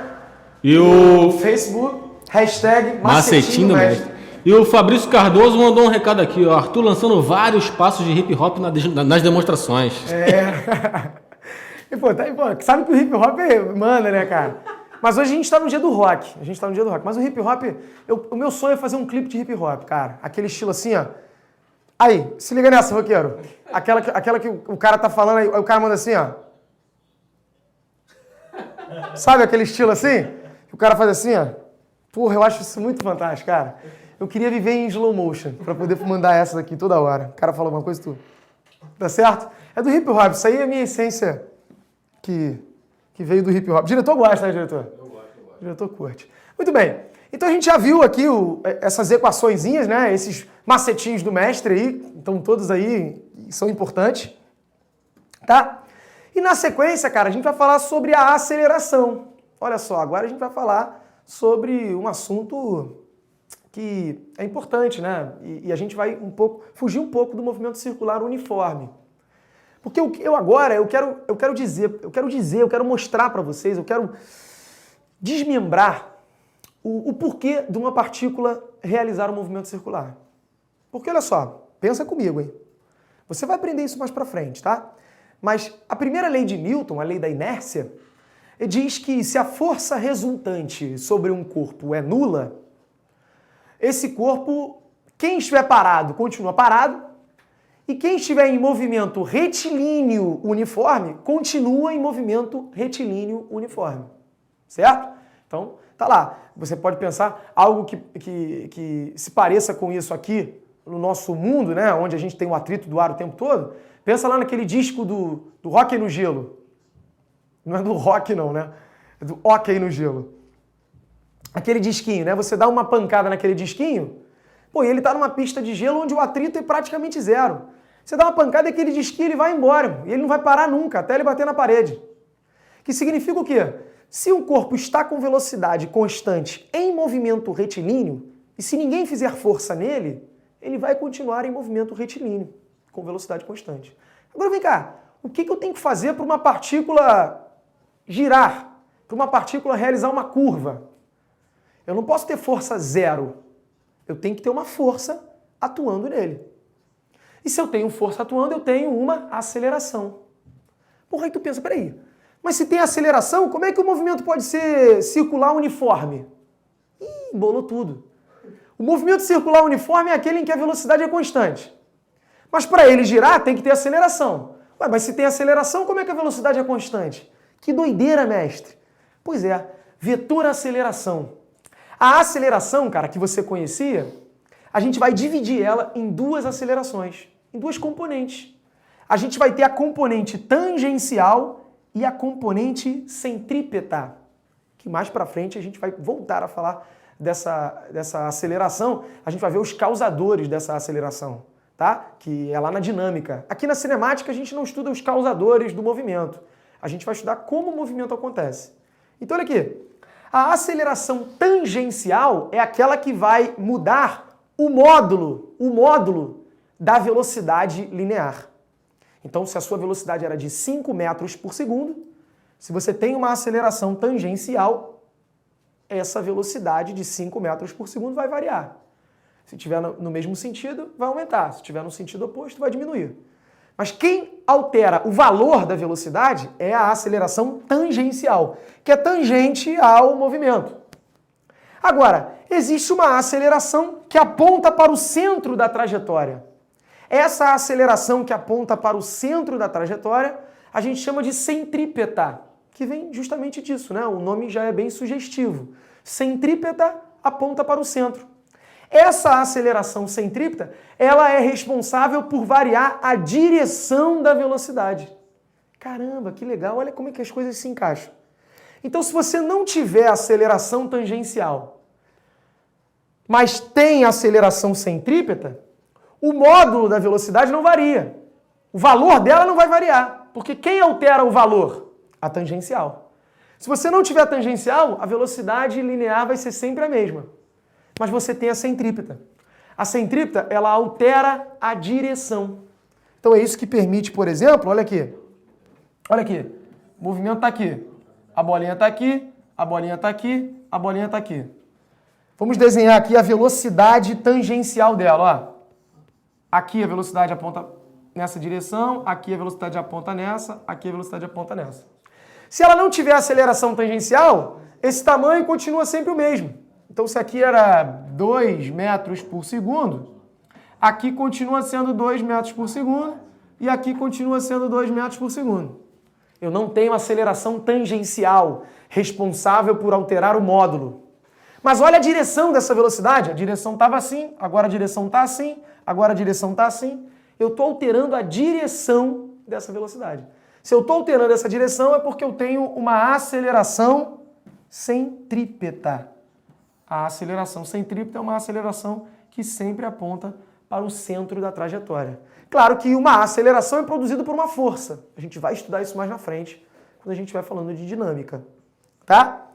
e o
Facebook. Hashtag
Macetinho do Mestre. E o Fabrício Cardoso mandou um recado aqui, ó. Arthur lançando vários passos de hip hop nas demonstrações.
E, pô, sabe que o hip hop manda, né, cara? Mas hoje a gente tá no dia do rock. Mas o hip hop, o meu sonho é fazer um clipe de hip hop, cara. Aquele estilo assim, ó. Aí, se liga nessa, roqueiro. Aquela que o cara tá falando, aí o cara manda assim, ó. Sabe aquele estilo assim? Que o cara faz assim, ó. Porra, eu acho isso muito fantástico, cara. Eu queria viver em slow motion pra poder mandar essa daqui toda hora. O cara fala alguma coisa e tu... Tá certo? É do hip hop. Isso aí é a minha essência que veio do hip hop. O diretor gosta, né, diretor? Eu gosto. O diretor curte. Muito bem. Então a gente já viu aqui essas equaçõezinhas, né? Esses macetinhos do mestre aí. Então todos aí são importantes. Tá? E na sequência, cara, a gente vai falar sobre a aceleração. Olha só, agora a gente vai falar sobre um assunto que é importante, né? E a gente vai fugir um pouco do movimento circular uniforme. Porque eu quero mostrar para vocês, eu quero desmembrar o porquê de uma partícula realizar um movimento circular. Porque olha só, pensa comigo, hein? Você vai aprender isso mais para frente, tá? Mas a primeira lei de Newton, a lei da inércia, diz que se a força resultante sobre um corpo é nula, esse corpo, quem estiver parado, continua parado, e quem estiver em movimento retilíneo uniforme, continua em movimento retilíneo uniforme. Certo? Então, tá lá. Você pode pensar algo que se pareça com isso aqui no nosso mundo, né? Onde a gente tem o atrito do ar o tempo todo. Pensa lá naquele disco do Hóquei no Gelo. Não é do rock não, né? É do hóquei no gelo. Aquele disquinho, né? Você dá uma pancada naquele disquinho, pô, e ele tá numa pista de gelo onde o atrito é praticamente zero. Você dá uma pancada e aquele disquinho ele vai embora. E ele não vai parar nunca, até ele bater na parede. Que significa o quê? Se um corpo está com velocidade constante em movimento retilíneo, e se ninguém fizer força nele, ele vai continuar em movimento retilíneo, com velocidade constante. Agora vem cá, o que eu tenho que fazer para uma partícula girar, para uma partícula realizar uma curva? Eu não posso ter força zero, eu tenho que ter uma força atuando nele. E se eu tenho força atuando, eu tenho uma aceleração. Porra, aí tu pensa, peraí, mas se tem aceleração, como é que o movimento pode ser circular uniforme? Ih, embolou tudo. O movimento circular uniforme é aquele em que a velocidade é constante. Mas para ele girar, tem que ter aceleração. Ué, mas se tem aceleração, como é que a velocidade é constante? Que doideira, mestre. Pois é, vetor aceleração. A aceleração, cara, que você conhecia, a gente vai dividir ela em duas acelerações, em duas componentes. A gente vai ter a componente tangencial e a componente centrípeta, que mais pra frente a gente vai voltar a falar dessa aceleração, a gente vai ver os causadores dessa aceleração, tá? Que é lá na dinâmica. Aqui na cinemática a gente não estuda os causadores do movimento, a gente vai estudar como o movimento acontece. Então olha aqui, a aceleração tangencial é aquela que vai mudar o módulo da velocidade linear. Então, se a sua velocidade era de 5 metros por segundo, se você tem uma aceleração tangencial, essa velocidade de 5 metros por segundo vai variar. Se tiver no mesmo sentido, vai aumentar. Se tiver no sentido oposto, vai diminuir. Mas quem altera o valor da velocidade é a aceleração tangencial, que é tangente ao movimento. Agora, existe uma aceleração que aponta para o centro da trajetória. Essa aceleração que aponta para o centro da trajetória, a gente chama de centrípeta, que vem justamente disso, né? O nome já é bem sugestivo. Centrípeta aponta para o centro. Essa aceleração centrípeta, ela é responsável por variar a direção da velocidade. Caramba, que legal, olha como é que as coisas se encaixam. Então, se você não tiver aceleração tangencial, mas tem aceleração centrípeta, o módulo da velocidade não varia. O valor dela não vai variar, porque quem altera o valor? A tangencial. Se você não tiver tangencial, a velocidade linear vai ser sempre a mesma. Mas você tem a centrípeta. A centrípeta, ela altera a direção. Então é isso que permite, por exemplo, olha aqui. Olha aqui. O movimento está aqui. A bolinha está aqui, a bolinha está aqui, a bolinha está aqui. Vamos desenhar aqui a velocidade tangencial dela, ó. Aqui a velocidade aponta nessa direção, aqui a velocidade aponta nessa, aqui a velocidade aponta nessa. Se ela não tiver aceleração tangencial, esse tamanho continua sempre o mesmo. Então se aqui era 2 metros por segundo, aqui continua sendo 2 metros por segundo e aqui continua sendo 2 metros por segundo. Eu não tenho aceleração tangencial responsável por alterar o módulo. Mas olha a direção dessa velocidade. A direção estava assim, agora a direção está assim, agora a direção está assim. Eu estou alterando a direção dessa velocidade. Se eu estou alterando essa direção é porque eu tenho uma aceleração centrípeta. A aceleração centrípeta é uma aceleração que sempre aponta para o centro da trajetória. Claro que uma aceleração é produzida por uma força. A gente vai estudar isso mais na frente, quando a gente vai falando de dinâmica. Tá?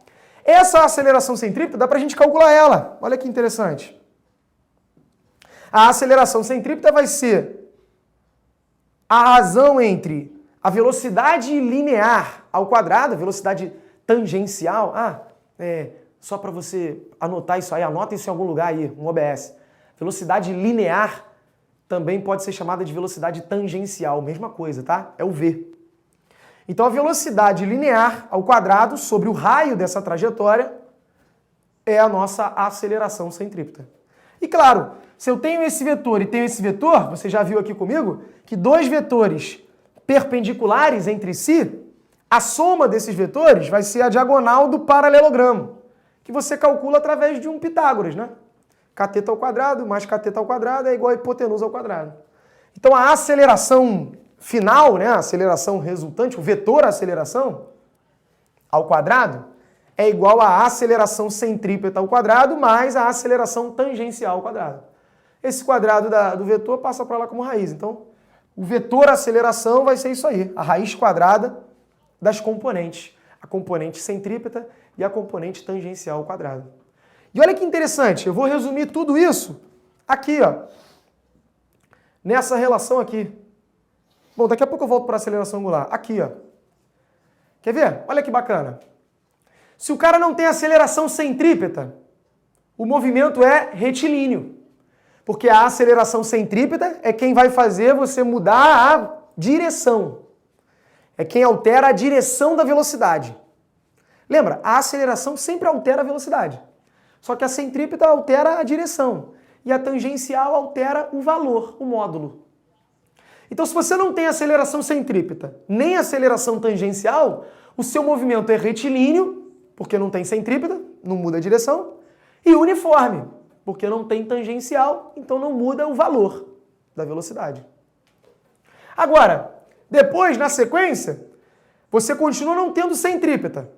Essa aceleração centrípeta, dá pra gente calcular ela. Olha que interessante. A aceleração centrípeta vai ser a razão entre a velocidade linear ao quadrado, a velocidade tangencial. Só para você anotar isso aí, anota isso em algum lugar aí, um OBS. Velocidade linear também pode ser chamada de velocidade tangencial, mesma coisa, tá? É o V. Então a velocidade linear ao quadrado sobre o raio dessa trajetória é a nossa aceleração centrípeta. E claro, se eu tenho esse vetor e tenho esse vetor, você já viu aqui comigo, que dois vetores perpendiculares entre si, a soma desses vetores vai ser a diagonal do paralelogramo, que você calcula através de um Pitágoras, né? Cateto ao quadrado mais cateto ao quadrado é igual a hipotenusa ao quadrado. Então a aceleração final, né, a aceleração resultante, o vetor aceleração ao quadrado, é igual à aceleração centrípeta ao quadrado mais a aceleração tangencial ao quadrado. Esse quadrado do vetor passa para lá como raiz. Então, o vetor aceleração vai ser isso aí, a raiz quadrada das componentes. A componente centrípeta e a componente tangencial ao quadrado. E olha que interessante, eu vou resumir tudo isso aqui, ó, nessa relação aqui. Bom, daqui a pouco eu volto para a aceleração angular. Aqui, ó. Quer ver? Olha que bacana. Se o cara não tem aceleração centrípeta, o movimento é retilíneo. Porque a aceleração centrípeta é quem vai fazer você mudar a direção. É quem altera a direção da velocidade. Lembra, a aceleração sempre altera a velocidade. Só que a centrípeta altera a direção. E a tangencial altera o valor, o módulo. Então, se você não tem aceleração centrípeta, nem aceleração tangencial, o seu movimento é retilíneo, porque não tem centrípeta, não muda a direção, e uniforme, porque não tem tangencial, então não muda o valor da velocidade. Agora, depois, na sequência, você continua não tendo centrípeta.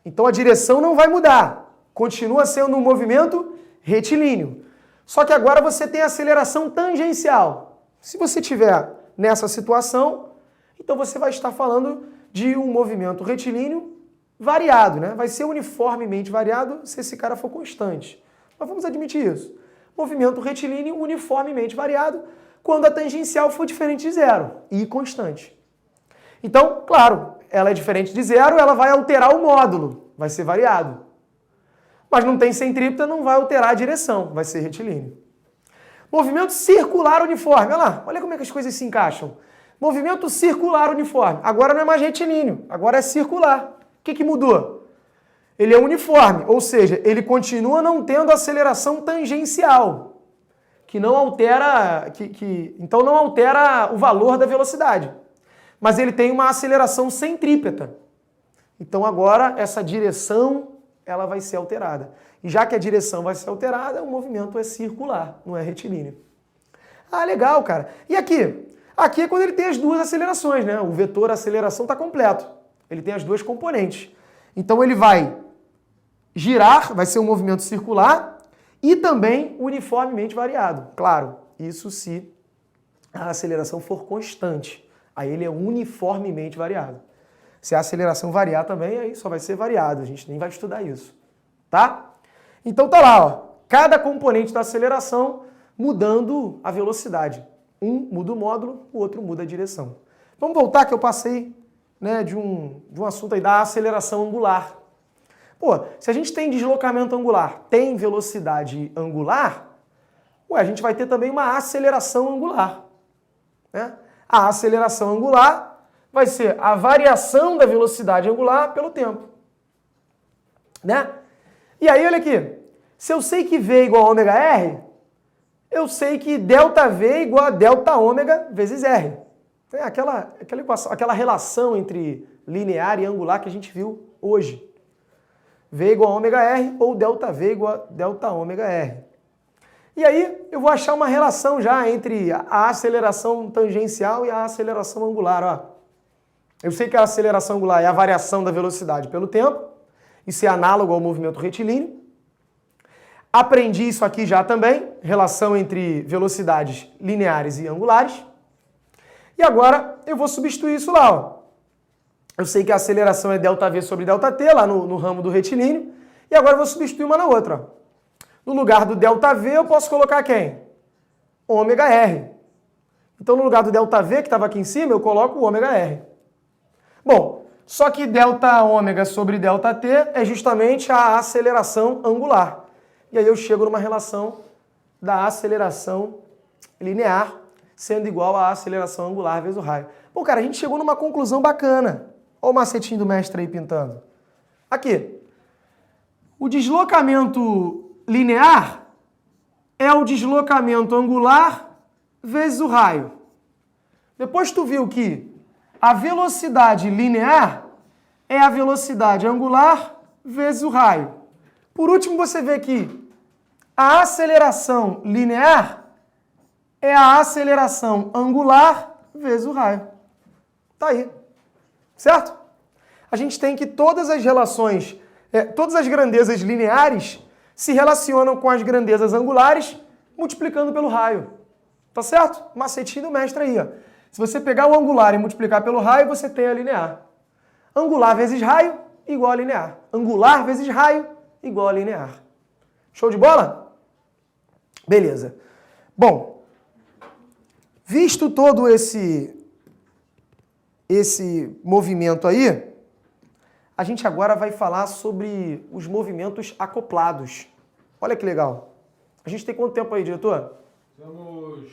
Então a direção não vai mudar. Continua sendo um movimento retilíneo. Só que agora você tem aceleração tangencial. Se você tiver nessa situação, então você vai estar falando de um movimento retilíneo variado, né? Vai ser uniformemente variado se esse cara for constante. Mas vamos admitir isso. Movimento retilíneo uniformemente variado quando a tangencial for diferente de zero e constante. Então, claro, ela é diferente de zero, ela vai alterar o módulo, vai ser variado. Mas não tem centrípeta, não vai alterar a direção, vai ser retilíneo. Movimento circular uniforme, olha lá, olha como é que as coisas se encaixam. Movimento circular uniforme, agora não é mais retilíneo, agora é circular. O que mudou? Ele é uniforme, ou seja, ele continua não tendo aceleração tangencial, que não altera, então não altera o valor da velocidade. Mas ele tem uma aceleração centrípeta. Então agora essa direção ela vai ser alterada. E já que a direção vai ser alterada, o movimento é circular, não é retilíneo. Ah, legal, cara. E aqui? Aqui é quando ele tem as duas acelerações, né? O vetor aceleração está completo. Ele tem as duas componentes. Então ele vai girar, vai ser um movimento circular e também uniformemente variado. Claro, isso se a aceleração for constante. Aí ele é uniformemente variado. Se a aceleração variar também, aí só vai ser variado. A gente nem vai estudar isso. Tá? Então tá lá, ó. Cada componente da aceleração mudando a velocidade. Um muda o módulo, o outro muda a direção. Vamos voltar que eu passei, né, de um assunto aí da aceleração angular. Pô, se a gente tem deslocamento angular, tem velocidade angular, a gente vai ter também uma aceleração angular. Né? A aceleração angular vai ser a variação da velocidade angular pelo tempo. Né? E aí, olha aqui, se eu sei que V é igual a ômega R, eu sei que ΔV é igual a delta ômega vezes R. É aquela relação entre linear e angular que a gente viu hoje. V igual a ômega R ou ΔV igual a delta ômega R. E aí eu vou achar uma relação já entre a aceleração tangencial e a aceleração angular. Ó. Eu sei que a aceleração angular é a variação da velocidade pelo tempo. Isso é análogo ao movimento retilíneo. Aprendi isso aqui já também, relação entre velocidades lineares e angulares. E agora eu vou substituir isso lá. Ó. Eu sei que a aceleração é ΔV sobre ΔT, lá no ramo do retilíneo. E agora eu vou substituir uma na outra. Ó. No lugar do ΔV eu posso colocar quem? Ômega R. Então no lugar do ΔV que estava aqui em cima, eu coloco o ômega R. Bom, só que delta ômega sobre ΔT é justamente a aceleração angular. E aí eu chego numa relação da aceleração linear sendo igual à aceleração angular vezes o raio. Bom, cara, a gente chegou numa conclusão bacana. Olha o macetinho do mestre aí pintando. Aqui. O deslocamento linear é o deslocamento angular vezes o raio. Depois tu viu que a velocidade linear é a velocidade angular vezes o raio. Por último, você vê que a aceleração linear é a aceleração angular vezes o raio. Tá aí. Certo? A gente tem que todas as relações, todas as grandezas lineares se relacionam com as grandezas angulares multiplicando pelo raio. Tá certo? Macetinho do mestre aí, ó. Se você pegar o angular e multiplicar pelo raio, você tem a linear. Angular vezes raio igual a linear. Angular vezes raio igual a linear. Show de bola? Beleza. Bom, visto todo esse movimento aí, a gente agora vai falar sobre os movimentos acoplados. Olha que legal. A gente tem quanto tempo aí, diretor?
Temos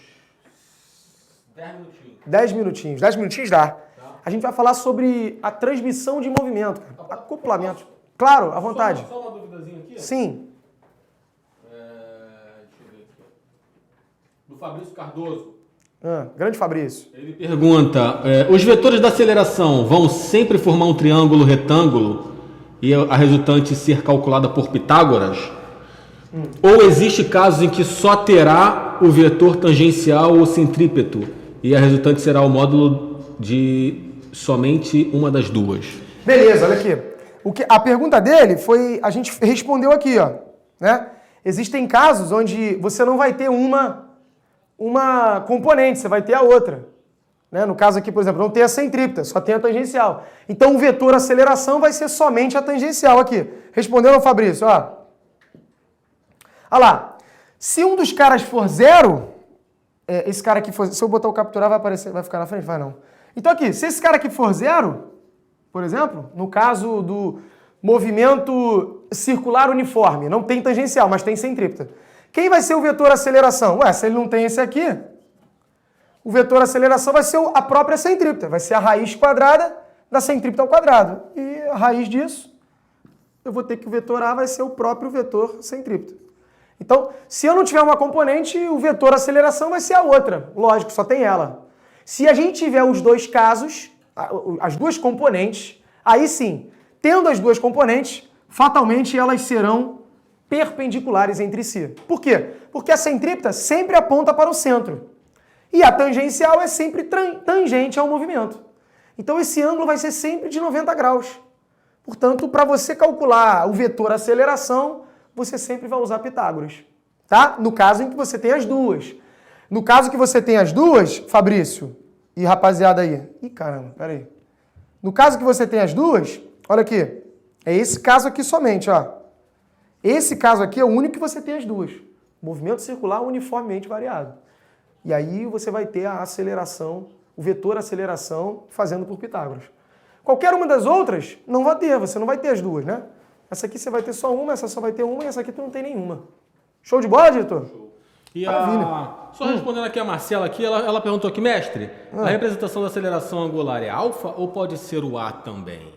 10 minutinhos.
10 minutinhos. 10 minutinhos dá. A gente vai falar sobre a transmissão de movimento, acoplamento. Claro, à vontade.
Só uma duvidazinha aqui?
Sim.
Deixa eu ver aqui. Do Fabrício Cardoso.
Grande Fabrício.
Ele pergunta, os vetores da aceleração vão sempre formar um triângulo retângulo e a resultante ser calculada por Pitágoras? Ou existe casos em que só terá o vetor tangencial ou centrípeto e a resultante será o módulo de somente uma das duas?
Beleza, olha aqui. A pergunta dele foi, a gente respondeu aqui, ó, né? Existem casos onde você não vai ter uma componente, você vai ter a outra. Né? No caso aqui, por exemplo, não tem a centrípeta, só tem a tangencial. Então o vetor aceleração vai ser somente a tangencial aqui. Respondendo ao Fabrício, ó. Olha lá. Se um dos caras for zero, esse cara aqui for, se eu botar o capturar vai aparecer, vai ficar na frente? Vai não. Então aqui, se esse cara aqui for zero, por exemplo, no caso do movimento circular uniforme, não tem tangencial, mas tem centrípeta. Quem vai ser o vetor aceleração? Ué, se ele não tem esse aqui, o vetor aceleração vai ser a própria centrípeta. Vai ser a raiz quadrada da centrípeta ao quadrado. E a raiz disso, eu vou ter que o vetor A vai ser o próprio vetor centrípeta. Então, se eu não tiver uma componente, o vetor aceleração vai ser a outra. Lógico, só tem ela. Se a gente tiver os dois casos, as duas componentes, aí sim, tendo as duas componentes, fatalmente elas serão perpendiculares entre si. Por quê? Porque a centrípeta sempre aponta para o centro. E a tangencial é sempre tangente ao movimento. Então esse ângulo vai ser sempre de 90 graus. Portanto, para você calcular o vetor aceleração, você sempre vai usar Pitágoras. Tá? No caso em que você tem as duas. No caso que você tem as duas, Fabrício e rapaziada aí. Ih, caramba, peraí. No caso que você tem as duas, olha aqui. É esse caso aqui somente, ó. Esse caso aqui é o único que você tem as duas. Movimento circular uniformemente variado. E aí você vai ter a aceleração, o vetor aceleração fazendo por Pitágoras. Qualquer uma das outras não vai ter, você não vai ter as duas, né? Essa aqui você vai ter só uma, essa só vai ter uma e essa aqui tu não tem nenhuma. Show de bola, diretor?
Show. E só respondendo aqui a Marcela aqui, ela perguntou aqui, mestre, a representação da aceleração angular é alfa ou pode ser o A também?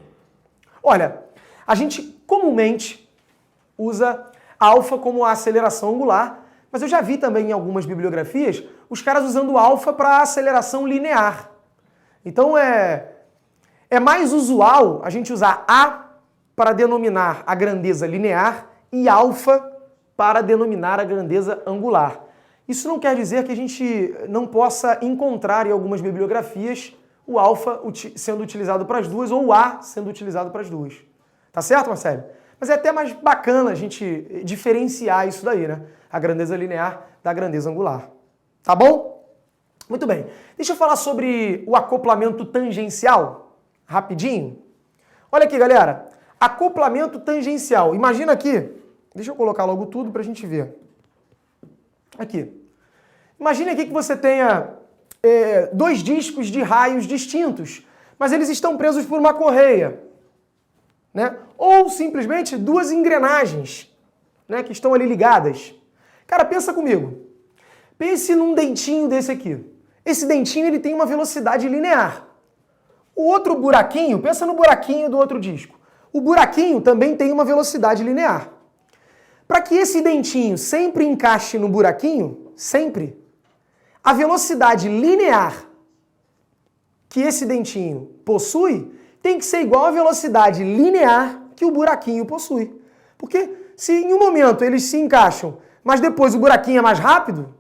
Olha, a gente comumente usa alfa como a aceleração angular, mas eu já vi também em algumas bibliografias os caras usando alfa para aceleração linear. Então é mais usual a gente usar A para denominar a grandeza linear e alfa para denominar a grandeza angular. Isso não quer dizer que a gente não possa encontrar em algumas bibliografias o alfa sendo utilizado para as duas ou o A sendo utilizado para as duas. Tá certo, Marcelo? Mas é até mais bacana a gente diferenciar isso daí, né? A grandeza linear da grandeza angular. Tá bom? Muito bem. Deixa eu falar sobre o acoplamento tangencial, rapidinho. Olha aqui, galera. Acoplamento tangencial. Imagina aqui, deixa eu colocar logo tudo para a gente ver. Aqui. Imagine aqui que você tenha dois discos de raios distintos, mas eles estão presos por uma correia. Né? Ou simplesmente duas engrenagens, né, que estão ali ligadas. Cara, pensa comigo. Pense num dentinho desse aqui. Esse dentinho ele tem uma velocidade linear. O outro buraquinho, pensa no buraquinho do outro disco. O buraquinho também tem uma velocidade linear. Para que esse dentinho sempre encaixe no buraquinho, sempre, a velocidade linear que esse dentinho possui tem que ser igual à velocidade linear que o buraquinho possui. Porque se em um momento eles se encaixam, mas depois o buraquinho é mais rápido,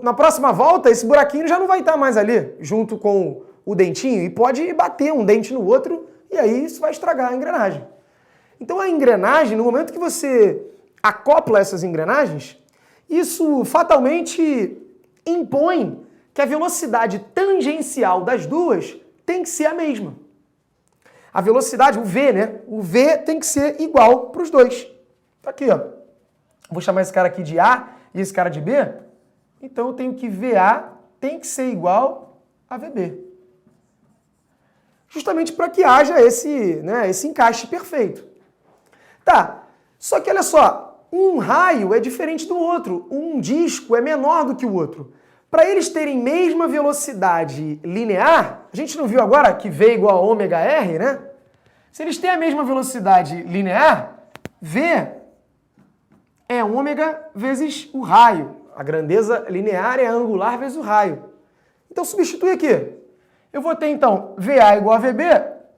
na próxima volta esse buraquinho já não vai estar mais ali, junto com o dentinho, e pode bater um dente no outro, e aí isso vai estragar a engrenagem. Então a engrenagem, no momento que você acopla essas engrenagens, isso fatalmente impõe que a velocidade tangencial das duas tem que ser a mesma. A velocidade, o V, né? O V tem que ser igual para os dois. Tá aqui, ó. Vou chamar esse cara aqui de A e esse cara de B. Então eu tenho que VA tem que ser igual a VB. Justamente para que haja esse encaixe perfeito. Tá, só que olha só, um raio é diferente do outro, um disco é menor do que o outro. Para eles terem mesma velocidade linear, a gente não viu agora que V igual a ômega R, né? Se eles têm a mesma velocidade linear, V é ômega vezes o raio. A grandeza linear é angular vezes o raio. Então substitui aqui. Eu vou ter então VA igual a VB,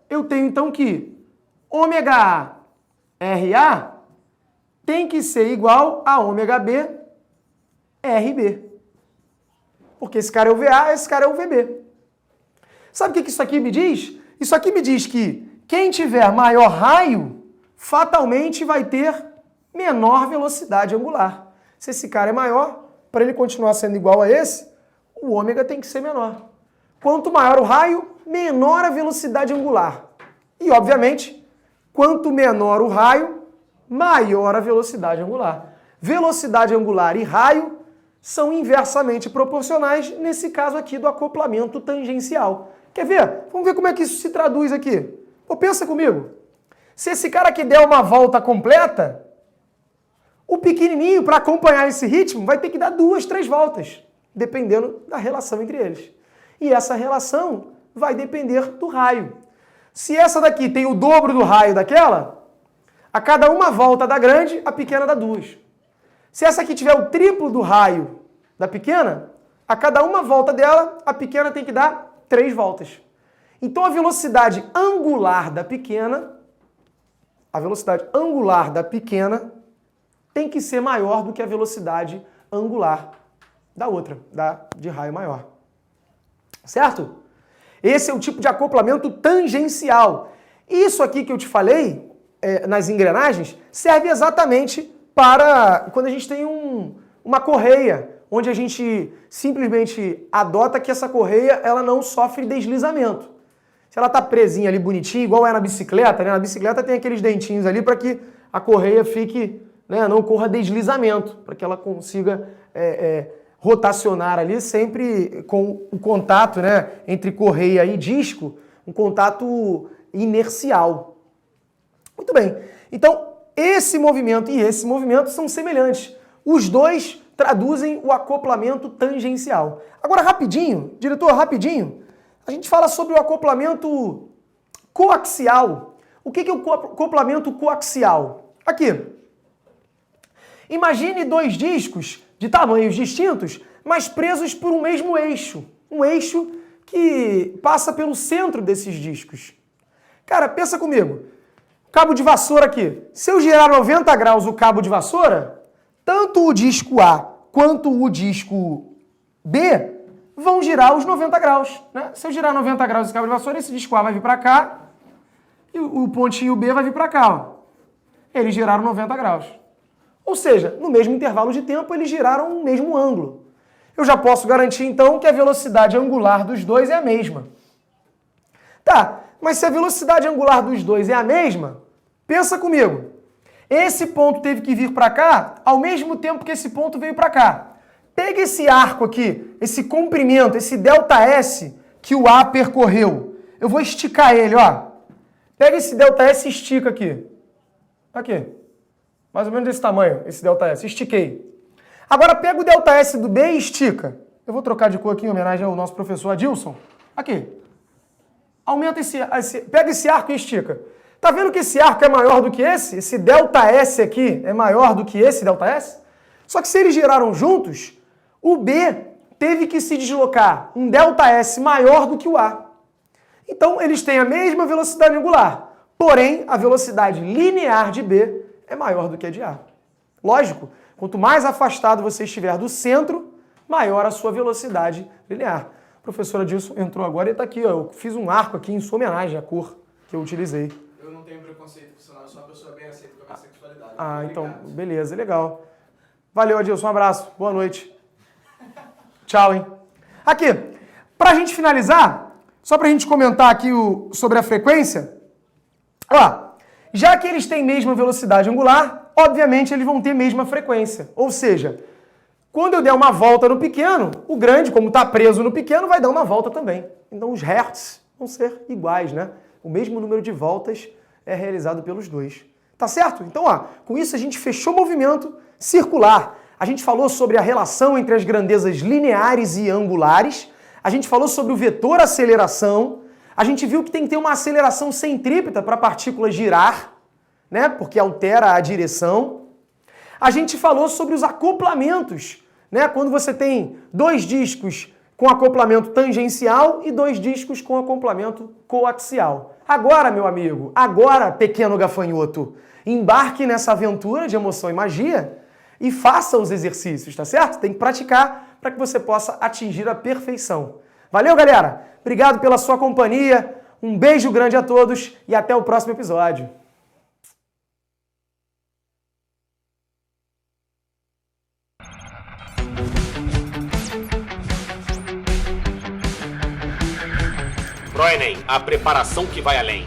eu tenho então que ômega RA tem que ser igual a ômega B RB. Porque esse cara é o VA, esse cara é o VB. Sabe o que isso aqui me diz? Isso aqui me diz que quem tiver maior raio, fatalmente vai ter menor velocidade angular. Se esse cara é maior, para ele continuar sendo igual a esse, o ômega tem que ser menor. Quanto maior o raio, menor a velocidade angular. E, obviamente, quanto menor o raio, maior a velocidade angular. Velocidade angular e raio são inversamente proporcionais, nesse caso aqui do acoplamento tangencial. Quer ver? Vamos ver como é que isso se traduz aqui. Pô, pensa comigo. Se esse cara aqui der uma volta completa, o pequenininho, para acompanhar esse ritmo, vai ter que dar 2, 3 voltas, dependendo da relação entre eles. E essa relação vai depender do raio. Se essa daqui tem o dobro do raio daquela, a cada uma volta da grande, a pequena dá 2. Se essa aqui tiver o triplo do raio da pequena, a cada uma volta dela, a pequena tem que dar 3 voltas. Então a velocidade angular da pequena tem que ser maior do que a velocidade angular da outra, de raio maior. Certo? Esse é o tipo de acoplamento tangencial. Isso aqui que eu te falei, nas engrenagens, serve exatamente para quando a gente tem uma correia, onde a gente simplesmente adota que essa correia ela não sofre deslizamento. Se ela está presinha ali bonitinha, igual é na bicicleta, né? Na bicicleta tem aqueles dentinhos ali para que a correia fique, né, não ocorra deslizamento, para que ela consiga rotacionar ali sempre com o contato, né, entre correia e disco, um contato inercial. Muito bem. Então, esse movimento e esse movimento são semelhantes. Os dois traduzem o acoplamento tangencial. Agora, rapidinho, diretor, rapidinho, a gente fala sobre o acoplamento coaxial. O que é o acoplamento coaxial? Aqui. Imagine 2 discos de tamanhos distintos, mas presos por um mesmo eixo. Um eixo que passa pelo centro desses discos. Cara, pensa comigo. Cabo de vassoura aqui. Se eu girar 90 graus o cabo de vassoura, tanto o disco A quanto o disco B vão girar os 90 graus. Né? Se eu girar 90 graus esse cabo de vassoura, esse disco A vai vir para cá e o pontinho B vai vir para cá. Ó. Eles giraram 90 graus. Ou seja, no mesmo intervalo de tempo, eles giraram o mesmo ângulo. Eu já posso garantir, então, que a velocidade angular dos dois é a mesma. Tá, mas se a velocidade angular dos dois é a mesma, pensa comigo. Esse ponto teve que vir para cá ao mesmo tempo que esse ponto veio para cá. Pega esse arco aqui, esse comprimento, esse ΔS que o A percorreu. Eu vou esticar ele, ó. Pega esse ΔS e estica aqui. Aqui. Mais ou menos desse tamanho, esse ΔS. Estiquei. Agora pega o ΔS do B e estica. Eu vou trocar de cor aqui em homenagem ao nosso professor Adilson. Aqui. Aumenta pega esse arco e estica. Tá vendo que esse arco é maior do que esse? Esse ΔS aqui é maior do que esse ΔS? Só que se eles giraram juntos, o B teve que se deslocar um ΔS maior do que o A. Então, eles têm a mesma velocidade angular, porém, a velocidade linear de B é maior do que a de A. Lógico, quanto mais afastado você estiver do centro, maior a sua velocidade linear. A professora Dilson entrou agora e está aqui, ó, eu fiz um arco aqui em sua homenagem à cor que eu utilizei.
Eu não tenho preconceito funcional, eu sou uma pessoa bem aceita com a minha sexualidade.
Ah, então, beleza, legal. Valeu, Adilson, um abraço, boa noite. Tchau, hein? Aqui, pra gente finalizar, só pra gente comentar aqui sobre a frequência, ó, já que eles têm mesma velocidade angular, obviamente eles vão ter mesma frequência. Ou seja, quando eu der uma volta no pequeno, o grande, como está preso no pequeno, vai dar uma volta também. Então os hertz vão ser iguais, né? O mesmo número de voltas é realizado pelos dois. Tá certo? Então, ó, com isso a gente fechou o movimento circular. A gente falou sobre a relação entre as grandezas lineares e angulares. A gente falou sobre o vetor aceleração. A gente viu que tem que ter uma aceleração centrípeta para a partícula girar, né? Porque altera a direção. A gente falou sobre os acoplamentos, né? Quando você tem dois discos com acoplamento tangencial e dois discos com acoplamento coaxial. Agora, meu amigo, agora, pequeno gafanhoto, embarque nessa aventura de emoção e magia e faça os exercícios, tá certo? Tem que praticar para que você possa atingir a perfeição. Valeu, galera? Obrigado pela sua companhia, um beijo grande a todos e até o próximo episódio.
ProEnem, a preparação que vai além.